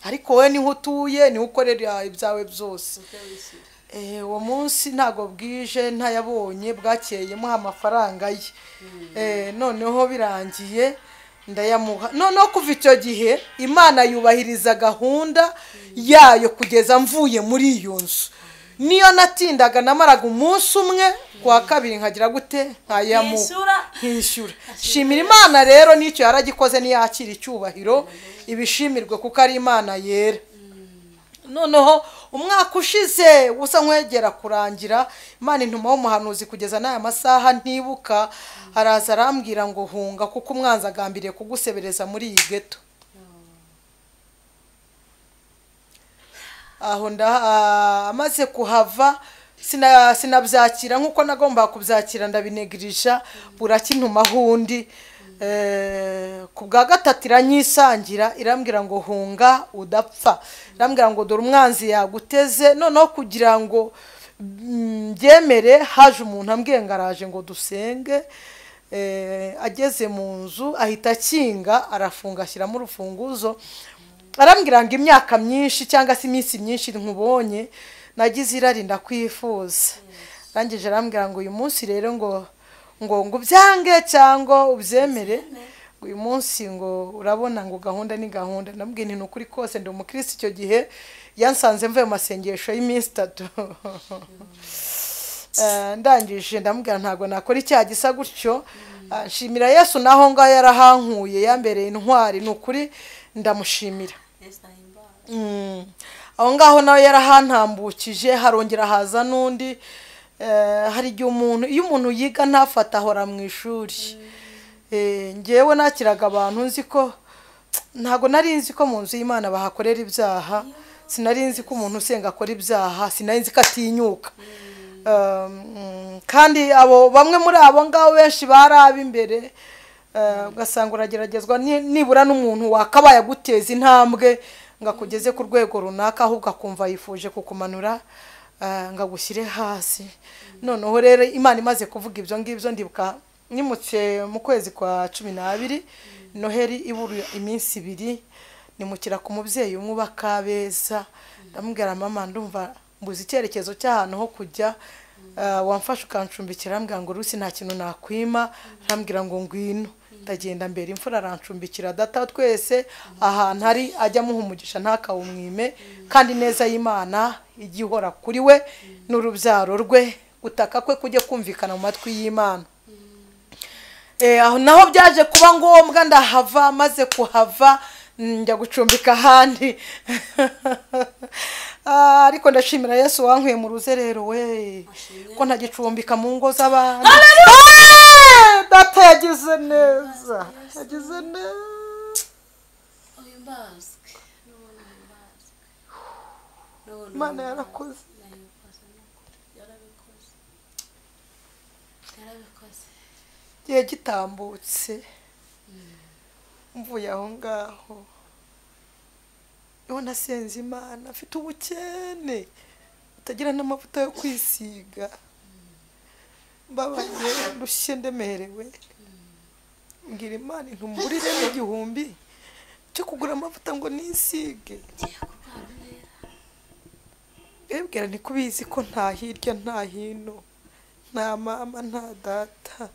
Ariko wowe niho utuye, niho ukorera ibyawe byose. Uwo munsi ntago bwije ntayabonye, bwakeyemo amafaranga ye. Noneho birangiye ndayamuha. Noneho kuva icyo gihe Imana yubahiriza gahunda yayo kugeza mvuye muri iyo nzu. Niyo natindaga namaraga umunsi umwe, kwa kabiri nkagira gute nkayamuha, nkishyura. Shimira Imana rero n'icyo yaragikoze niyakira icyubahiro, ibishimirwe kuko ari Imana yera. Noneho umwaka ushize usa nkwegera kurangira, Imana intuma w'umuhanuzi kugeza n'aya masaha ntibuka, araza arambwira ngo hunga kuko umwanzi agambiriye kugusebereza muri iyi geto. Aho amaze kuhava sinabyakira nkuko nagomba kubyakira, ndabinegirisha, burakintuma hundi. Ku bwa gatatu iranyisangira, irambwira ngo hunga udapfa. Irambwira ngo dore umwanzi yaguteze. Noneho kugira ngo mbyemere, haje umuntu ambwiye ngo araje ngo dusenge. Ageze mu nzu ahita akinga, arafunga, ashyiramo urufunguzo. Arambwira ngo imyaka myinshi cyangwa se iminsi myinshi nkubonye, nagize irari ndakwifuza. Rangije arambwira ngo uyu munsi rero ngo ubyange cyangwa ubyemere, uyu munsi ngo urabona ngo gahunda ni gahunda. Ndambwiye nti nukuri kose ndi umukristo. Icyo gihe yansanze mvuye mu masengesho y'iminsi 3. Ndangije ndambwira ntago nakora icyaha gisa gutyo. Nshimira Yesu naho ngaho yarahankuye, yambereye intwari, nukuri ndamushimira. Aho ngaho nawe yarahantambukije, harongera haza n'undi. Hari igihe iyo umuntu yiga ntafata ahora mu ishuri. Ngewe nakiraga abantu nzi ko, ntago nari nzi ko mu nzu y'Imana bahakorera ibyaha, sinari nzi ko umuntu usenga akora ibyaha, sinari nzi ko atinyuka. Kandi bamwe muri abo ngabo benshi bari ab'imbere, ugasanga urageragezwa nibura n'umuntu wakabaye aguteza intambwe ngo akugeze ku rwego runaka, ahubwo akumva yifuje kukumanura ngo agushyire hasi. Noneho rero Imana imaze kuvuga ibyo ngibyo, ndibuka nimutse mu kwezi kwa 12, Noheli ibura iminsi 2, nimukira ku mubyeyi umwe uba Kabeza. Ndamubwira mama, ndumva mbuze icyerekezo cy'ahantu ho kujya, wamfasha ukancumbikira. Arambwira ngo Rusi nta kintu nakwima. Arambwira ngo ngwino. Ndagenda mbere, imfura arancumbikira, data twese ahantu hari ajya muha umugisha ntakawumwime, kandi neza y'Imana igihora kuri we n'urubyaro rwe, gutaka kwe kujye kumvikana mu matwi y'Imana. Aho naho byaje kuba ngombwa ndahava. Maze kuhava njya gucumbika ahandi. Ariko ndashimira Yesu wankuye mu ruzerero we, ko ntagicumbika mu ngo z'abandi. Data yagize neza, yagize neza. Imana yarakoze. Igihe gitambutse mvuye aho ngaho, nasenze Imana, afite ubukene utagira n'amavuta yo kwisiga, mbabaye ndushye ndemerewe. Mbwira Imana ntumburire n'igihumbi cyo kugura amavuta ngo nisige. Ebwira nikubizi ko nta hirya nta hino, nta mama nta data,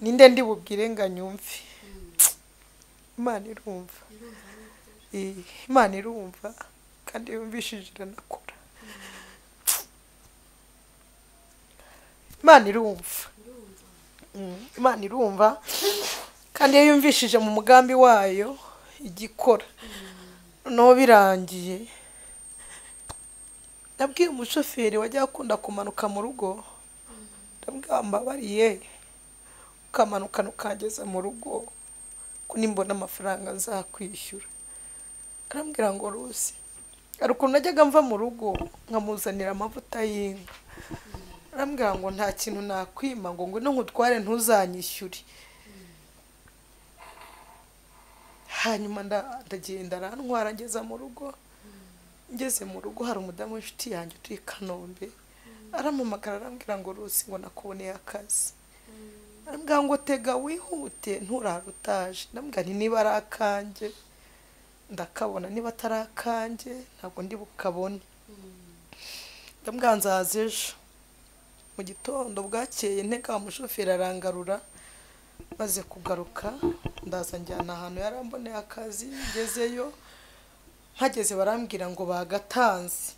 ninde ndi bubwire ngo anyumve. Imana irumva. Imana irumva kandi yumvishije iranakora. Imana irumva. Imana irumva kandi iyo yumvishije mu mugambi wayo igikora. No birangiye nabwiye umushoferi wajya akunda kumanuka mu rugo, ndambwambabariye ukamanuka ukageza mu rugo ko nimbona amafaranga nzakwishyura. Arambwira ngo Rusi, ari ukuntu najyaga mva mu rugo nkamuzanira amavuta y'inka. Arambwira ngo nta kintu nakwima ngo ngwino nkutware ntuzanyishyure. Hanyuma ndagenda arantwara ngeza mu rugo. Ngeze mu rugo hari umudamu w'inshuti yanjye turi Kanombe, arampamagara arambwira ngo Rusi ngo nakuboneye akazi. Arambwira ngo tega wihute nturarutaje. Ndambwira nti niba ari akanjye ndakabona, niba atari akanjye ntabwo ndi bukabone. Ndambwira nzaza ejo mu gitondo bwakeye ntega umushoferi arangarura. Maze kugaruka ndaza njyana ahantu yaramboneye akazi. Ngezeyo hageze barambwira ngo bagatanze.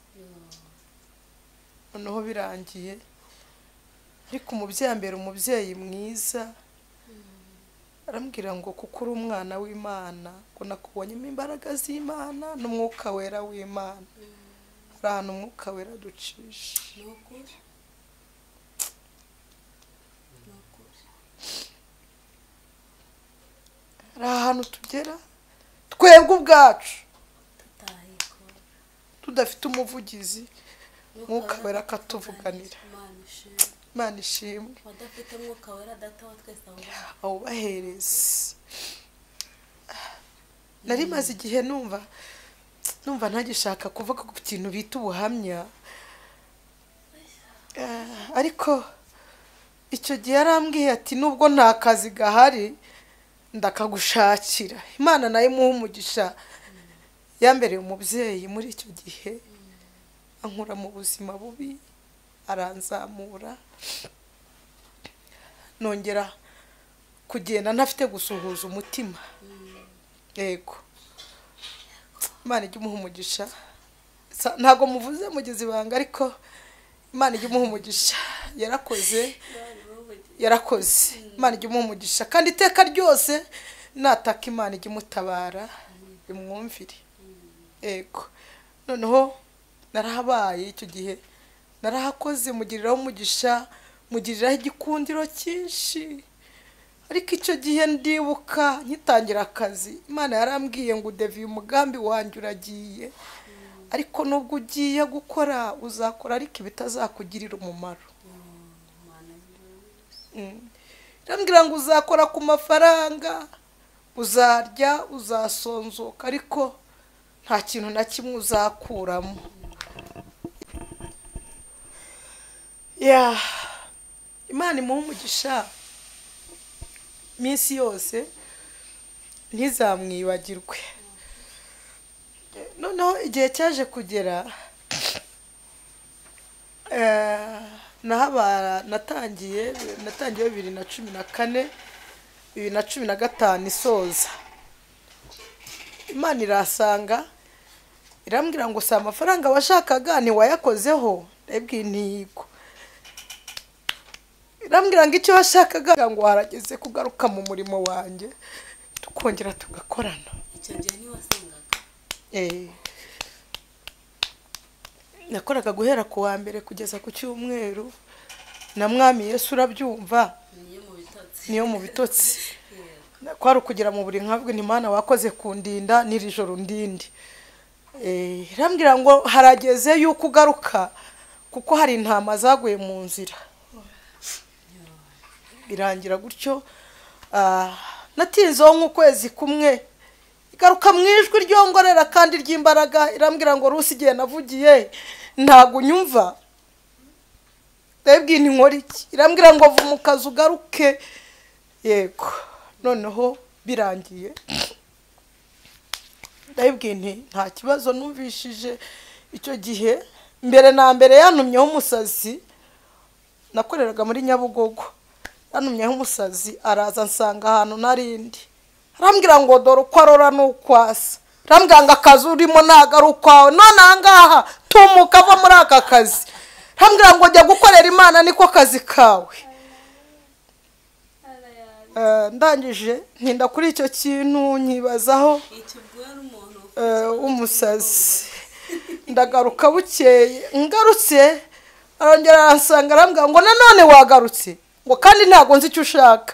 Noneho birangiye ariko umubyeyi mbere umubyeyi mwiza arambwira ngo kuko uri umwana w'Imana ngo nakubonyemo imbaraga z'Imana n'umwuka wera w'Imana. Hari ahantu umwuka wera ducisha. Hari ahantu tugera twebwe ubwacu tudafite umuvugizi, umwuka wera akatuvuganira. Imana ishimwe. Wadafite umwuka wera data wa twese awubahereze. Nari maze igihe numva ntagishaka kuvuga ku kintu bita ubuhamya, ariko icyo gihe yarambwiye ati nubwo nta kazi gahari ndakagushakira. Imana nayo imuha umugisha, yambereye umubyeyi muri icyo gihe, ankura mu buzima bubi aranzamura, nongera kugenda ntafite gusuhuza umutima. Yego, Imana ijya imuha umugisha. Ntago muvuze mugeze ibanga, ariko Imana ijya imuha umugisha. Yarakoze. Imana ijya imuha umugisha kandi iteka ryose nataka Imana ijya imutabara imwumvire. Yego, noneho narahabaye icyo gihe, narahakoze mugiriraho umugisha, mugiriraho igikundiro cyinshi. Ariko icyo gihe ndibuka nkitangira akazi, Imana yarambwiye ngo Devi umugambi wanjye uragiye, ariko nubwo ugiye gukora uzakora ariko ibitazakugirira umumaro. Irambwira ngo uzakora ku mafaranga, uzarya, uzasonzoka, ariko nta kintu na kimwe uzakuramo. Imana imuha umugisha minsi yose ntizamwibagirwe. Noneho igihe cyaje kugera, natangiye 2014 2015 isoza. Imana irasanga irambwira ngo sa amafaranga washakaga ni wayakozeho. Ndabwiye ntigo. Irambwira ngo icyo washakaga ngo harageze kugaruka mu murimo wanjye tukongera tugakorana. icyo gihe ni wasengaga? Nakoraga guhera ku wa mbere kugeza ku cyumweru, na Mwami Yesu urabyumva, niyo mu bitotsi. Kwari kugira mu buri nkabwe ni Imana wakoze kundinda n'iri joro ndindi. Irambwira ngo harageze yuko ugaruka kuko hari intama zaguye mu nzira. Birangira gutyo, natinzeho nk'ukwezi kumwe, igaruka mu ijwi ryongorera kandi ry'imbaraga. Irambwira ngo Rusi igihe navugiye ntago unyumva. Ndabwiye nti nkora iki? Irambwira ngo vuga mu kazi ugaruke. Yego, noneho birangiye ndabwiye nti nta kibazo. Numvishije icyo gihe mbere na mbere yantumyeho umusazi, nakoreraga muri Nyabugogo. Yantumyeho umusazi araza nsanga ahantu narindi. Arambwira ngo dore uko arora n'ukwasa. Arambwira ngo akazi urimo ntago ari ukwawe, none ahangaha tumuka ava muri aka kazi. Arambwira ngo jya gukorera Imana niko kazi kawe. ndangije ntinda kuri icyo kintu nkibazaho umusazi ndagaruka bukeye ngarutse arongera aransanga arambwira ngo nanone wagarutse ngo kandi ntabwo nzi icyo ushaka.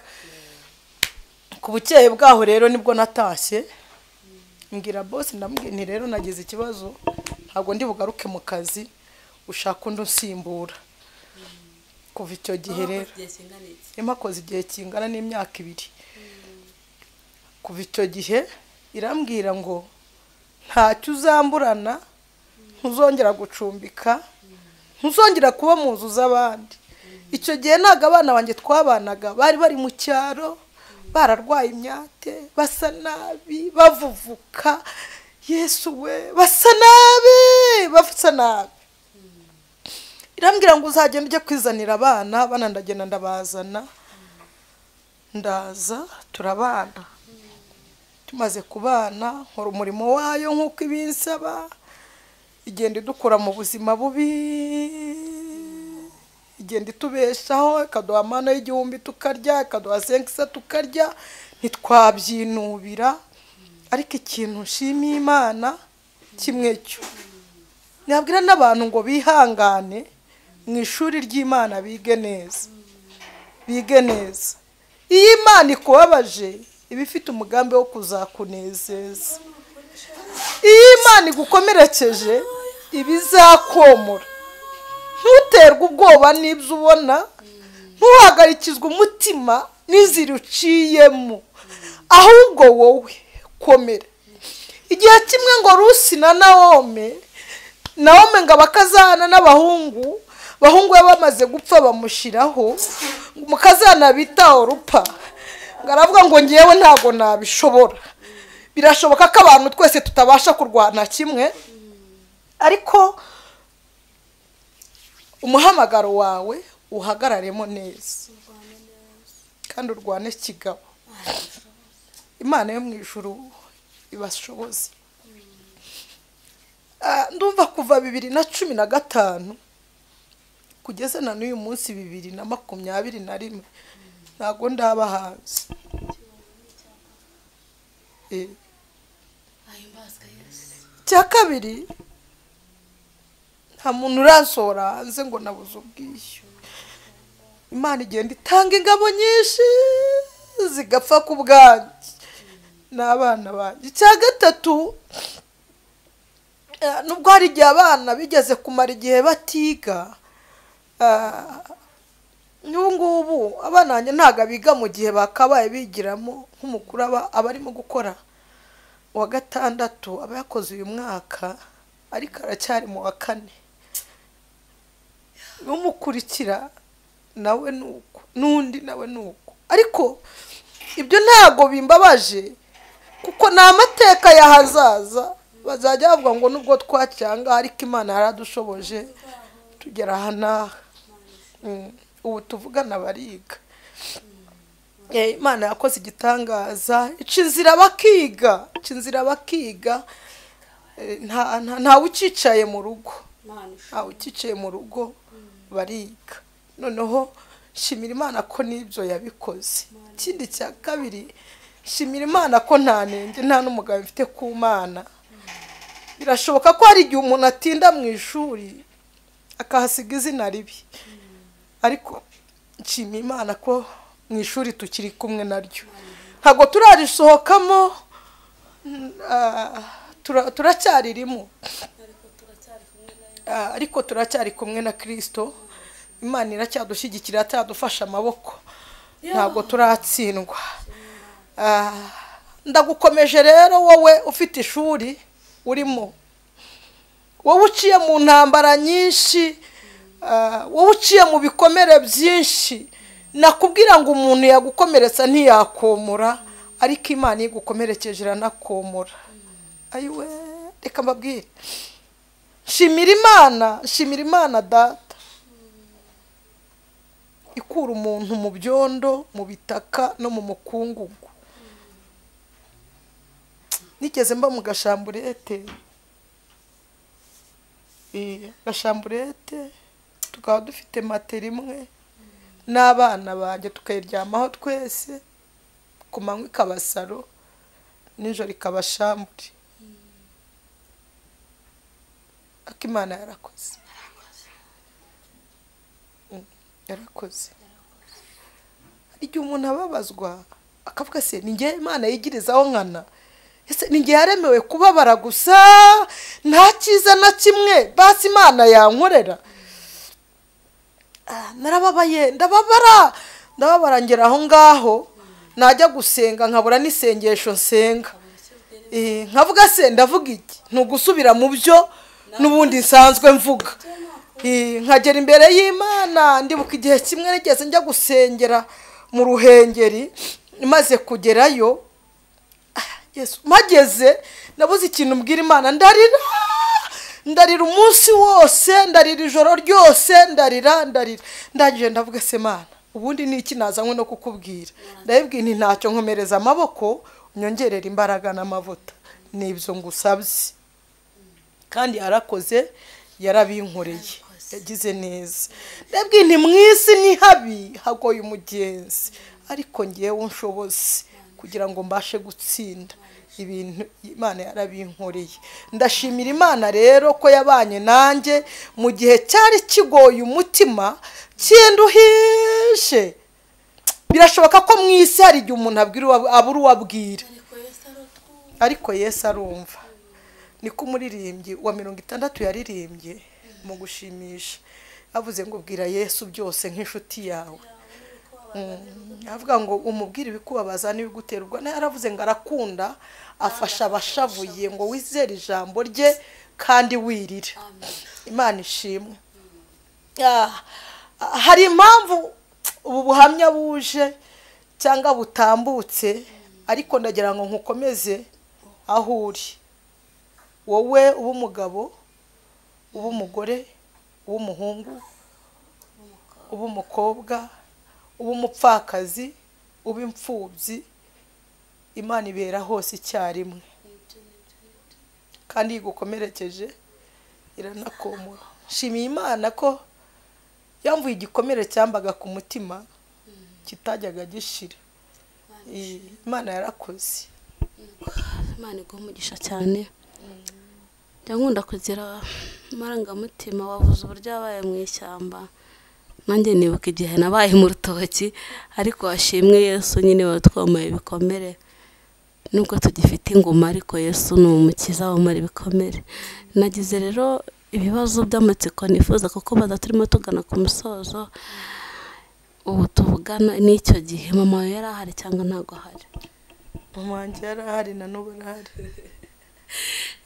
Ku bukeye bwaho rero nibwo natashye mbwira boss ndamubwira nti rero nagize ikibazo ntabwo ndi bugaruke mu kazi ushaka undi usimbura. Kuva icyo gihe rero imakoze igihe kingana n'imyaka 2. Kuva icyo gihe irambwira ngo ntacyo uzamburana, ntuzongera gucumbika, ntuzongera kuba mu nzu z'abandi. Icyo gihe ntago abana banjye twabanaga bari mu cyaro bararwaye imyate, basa nabi, bavuvuka, Yesu we, basa nabi. Irambwira ngo uzagenda ujye kwizanira abana ndagenda ndabazana, ndaza turabana. Tumaze kubana nkora umurimo wayo nk'uko ibinsaba, igenda idukura mu buzima bubi, igenda itubeshaho, ikaduha amana y'igihumbi tukarya, ikaduha 500 tukarya, ntitwabyinubira. Ariko ikintu nshimiye Imana kimwe cyo, nabwira n'abantu ngo bihangane mu ishuri ry'Imana bige neza. Iyo Imana ikubabaje iba ifite umugambi wo kuzakunezeza. Iyo Imana igukomerekeje ibizakomora. Ntuterwe ubwoba n'ibyo ubona, ntuhagarikizwe umutima n'inzira uciyemo, ahubwo wowe komera. Igihe kimwe ngo Rusi na Naome ngo abakazana n'abahungu be bamaze gupfa bamushiraho, umukazana bita Orupa ngaravuga ngo ngiyewe ntago nabishobora. Birashoboka ko abantu twese tutabasha kurwana kimwe, ariko umuhamagaro wawe uhagararemo neza kandi urwane kigabo. Imana yo mu ijuru ibashoboze. Ndumva kuva 2015 kugeza na n'uyu munsi 2021 ntago ndaba hanze. Cya kabiri nta muntu uransora hanze ngo nabuze ubwishyu. Imana igenda itanga ingabo nyinshi zigapfa ku bwanjye n'abana banjye. Cya gatatu nubwo hari igihe abana bigeze kumara igihe batiga, n'ubungubu abana banjye ntago biga mu gihe bakabaye bigiramo. Nk'umukuru aba arimo gukora wa 6 aba yakoze uyu mwaka, ariko aracyari mu wa 4. N'umukurikira nawe nuko, n'undi nawe nuko. Ariko ibyo ntago bimbabaje kuko ni amateka y'ahazaza. Bazajya bavuga ngo nubwo twacyanga ariko Imana yaradushoboje tugera hana. Ubu tuvugana bariga. Imana yakoze igitangaza, icinzira bakiga, nta ucicaye mu rugo, bariga. Noneho shimira Imana ko nibyo yabikoze. Ikindi cya kabiri, shimira Imana ko nta nenge nta n'umugabo mfite ku Mana. Birashoboka ko hari igihe umuntu atinda mu ishuri akahasiga izina ribi, ariko nshimira Imana ko mu ishuri tukiri kumwe naryo. Ntago turarisohokamo, turacyaririmo, ariko turacyari kumwe na Kristo. Imana iracyadushyigikira, atadufasha amaboko, ntabwo turatsindwa. Ndagukomeje rero wowe ufite ishuri urimo, wowe uciye mu ntambara nyinshi, wowe uciye mu bikomere byinshi. Nakubwira ngo umuntu yagukomeretsa ntiyakomora, ariko Imana igukomerekeje iranakomora. Ayiwe, reka mbabwire, shimira Imana data ikura umuntu mu byondo, mu bitaka no mu mukungugu. Nigeze mba mu gashamburete, tukaba dufite matera imwe n'abana banjye tukayiryamaho twese. ku manywa ikaba saro nijoro ikaba shambure. Ariko Imana yarakoze. Yarakoze. Igihe umuntu ababazwa akavuga se ni njye Imana yigirizaho nkana, ese ni njye yaremewe kubabara gusa nta cyiza na kimwe basi Imana yankorera. Narababaye ndababara ngera aho ngaho najya gusenga nkabura n'isengesho nsenga. Nkavuga se ndavuga iki ntugusubira mu byo n'ubundi nsanzwe mvuga. Nkagera imbere y'Imana ndibuka igihe kimwe nigeze njya gusengera mu Ruhengeri, maze kugerayo Yesu mageze nabuze ikintu mbwira Imana, ndarira umunsi wose, ndarira ijoro ryose, ndarira ndangije ndavuga se Mana ubundi ni iki nazanywe no kukubwira. Ndabibwira nti ntacyo, nkomereza amaboko unyongerera imbaraga n'amavuta, nibyo ngusabye. Kandi yarakoze, yarabinkoreye, yagize neza. Ndabibwira nti mu isi ni habi hagoye umugenzi, ariko ngewe unshoboze kugira ngo mbashe gutsinda ibintu Imana yarabinkoreye. Ndashimira Imana rero ko yabanye nanjye mu gihe cyari kigoye umutima kinduhishe. Birashoboka ko mu isi hari igihe umuntu abura uwabwira, ariko Yesu arumva. Niko umuririmbyi wa 60 yaririmbye mu gushimisha, avuze ngo bwira Yesu byose nk'inshuti yawe. Avuga ngo umubwire ibikubabaza n'ibiguterwa. Yaravuze ngo arakunda, afasha abashavuye, ngo wizere ijambo rye kandi wirira. Imana ishimwe. Hari impamvu ubu buhamya buje cyangwa butambutse, ariko ndagira ngo nkukomeze aho uri. Wowe uba umugabo, uba umugore, uba umuhungu, uba umukobwa, uba umupfakazi, uba imfubyi, Imana ibera hose icyarimwe. Kandi igukomerekeje iranakomora. Nshimiye Imana ko yamvuye igikomere cyambaga ku mutima kitajyaga gishira. Imana yarakoze. Imana igumugisha cyane. Ndakunda kugira amarangamutima. Wavuze uburyo yabaye mu ishyamba, nanjye nibuka igihe nabaye mu rutoki, ariko washimwe Yesu nyine watwomoye ibikomere. Nubwo tugifite inguma, ariko Yesu ni umukiza wamara ibikomere. Nagize rero ibibazo by'amatsiko nifuza kuko baza turimo tugana ku musozo. Ubu tuvugana n'icyo gihe mama yari ahari cyangwa ntago ahari? Mama wanjye yari ahari na n'ubu arahari.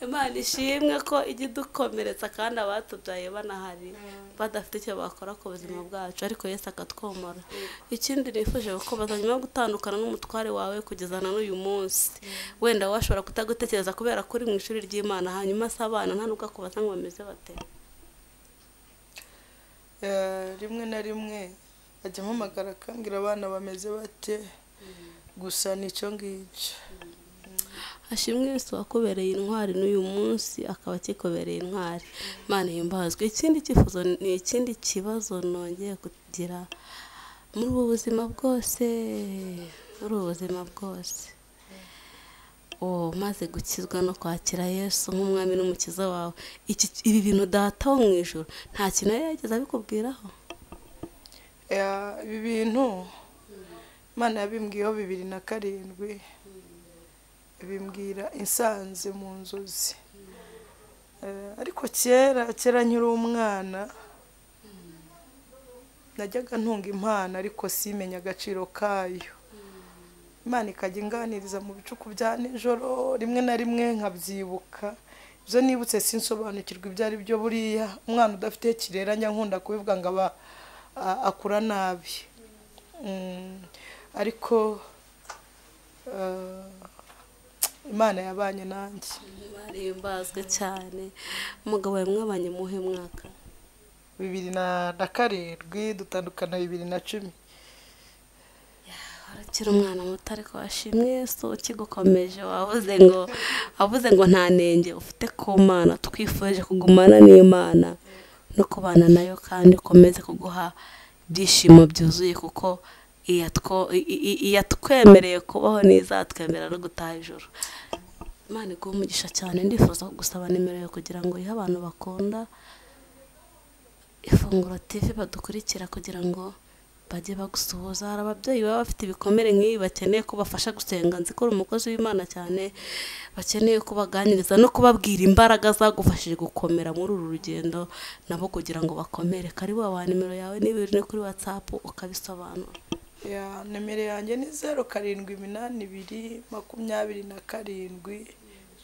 Imana ishimwe ko igidukomeretsa kandi abatubyaye banahari badafite icyo bakora ku buzima bwacu, ariko Yesu akatwomora. Ikindi nifuje ko bazanyuma gutandukana n'umutware wawe kugeza na n'uyu munsi. Wenda washobora kutagutekereza kubera kuri mu ishuri ry'Imana, hanyuma sabana nta nubwo kubaza ngo bameze bate. Rimwe na rimwe ajya mpamagara akambwira abana bameze bate, gusa nicyo ngicyo. Hashimwe Yesu wakubereye intwari n'uyu munsi akaba kikobereye intwari. Imana himbazwe. Ikindi kifuzo ni ikindi kibazo nongeye kugira muri ubu buzima bwose, maze gukizwa no kwakira Yesu nk'umwami n'umukiza wawe. Ibi bintu data wo mu ijuru nta kintu yageze abikubwiraho? Ibi bintu Imana yabimbwiyeho 2007, bimbwira insanze mu nzozi. Ariko kera nkiri umwana najyaga ntunga impano, ariko simenya agaciro kayo. Imana ikajya inganiriza mu bicuku bya nijoro, rimwe na rimwe nkabyibuka. Ibyo nibutse sinsobanukirwa ibyo ari byo. Buriya umwana udafite kirera nkunda kubivuga ngo aba akura nabi. Ariko Imana yabanye nanjye. Imana yimbazwe cyane. Umugabo wawe mwabanye muhe mwaka? 2007, dutandukana 2010. Arakira umwana muto, ariko washimwe Yesu ukigukomeje. Wavuze ngo nta nenge ufite ku Mana. Twifuje kugumana n'Imana no kubana nayo, kandi ukomeze kuguha ibyishimo byuzuye, kuko iyatwemereye kubaho n'izatwemerera no gutaha ijoro. Imana iguhe umugisha cyane. Ndifuza gusaba nimero yo kugira ngo ihe abantu bakunda Ifunguro TV badukurikira kugira ngo bajye bagusuhuza. Hari ababyeyi baba bafite ibikomere nk'ibi bakeneye ko bafasha gusenga, nzi ko uri umukozi w'Imana cyane, bakeneye kubaganiriza no kubabwira imbaraga zagufashije gukomera muri uru rugendo nabo kugira ngo bakomere. Karibu wa nimero yawe niba uri kuri WhatsApp ukabisobanura. Ya nimero yanjye ni 0782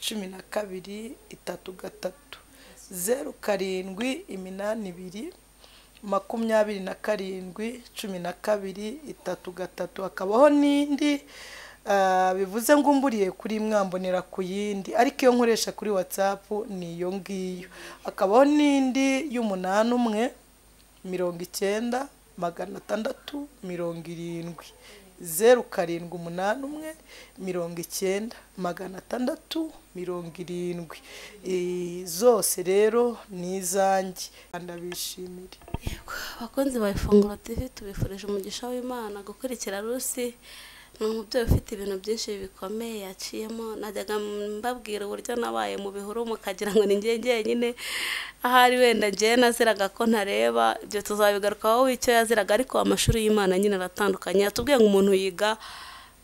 27 12 33 0782 27 12 33. Hakabaho n'indi bivuze ngo umburiye kuri mwambonera ku yindi, ariko iyo nkoresha kuri WhatsApp ni iyo ngiyo. Hakabaho n'indi y'81 90 670 0781 90 670. Zose rero ni izanjye, ndabishimira. Yego, abakunzi ba Ifunguro TV tubifurije umugisha w'Imana. Gukurikira Rusi ni umubyeyi ufite ibintu byinshi bikomeye yaciyemo. Najyaga mbabwira uburyo nabaye mu bihuru mukagira ngo ni njye nyine, ahari wenda njye naziraga ko ntareba. Ibyo tuzabigarukaho icyo yaziraga, ariko amashuri y'Imana nyine aratandukanye. Yatubwiye ngo umuntu yiga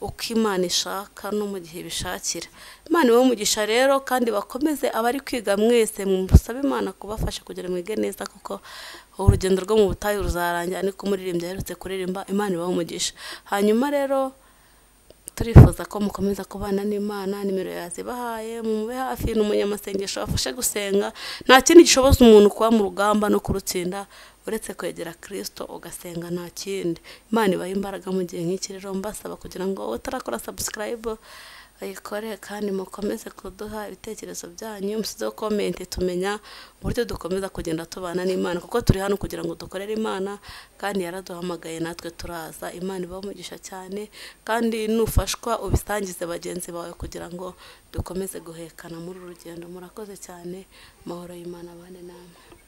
uko Imana ishaka no mu gihe bishakira. Imana iwe umugisha rero, kandi bakomeze abari kwiga mwese musabe Imana kubafasha kugira mwige neza, kuko urugendo rwo mu butayu ruzarangira. Niko umuririmbyi aherutse kuririmba. Imana iwe umugisha. Hanyuma rero turifuza ko mukomeza kubana n'Imana. Nimero yazibahaye, mube hafi. N'umunyamasengesho wafashe gusenga. Nta kindi gishoboza umuntu kuba mu rugamba no kurutsinda uretse kwegera Kristo ugasenga, nta kindi. Imana ibahe imbaraga mu gihe nk'iki. Rero mbasaba kugira ngo utarakora subscribe ayikore, kandi mukomeze kuduha ibitekerezo byanyu, musizeho comment tumenya uburyo dukomeza kugenda tubana n'Imana, kuko turi hano kugira ngo dukorere Imana, kandi yaraduhamagaye natwe turaza. Imana ibahe umugisha cyane, kandi nufashwa ubisangize bagenzi bawe kugira ngo dukomeze guhekana muri uru rugendo. Murakoze cyane. Mahoro y'Imana bane namwe.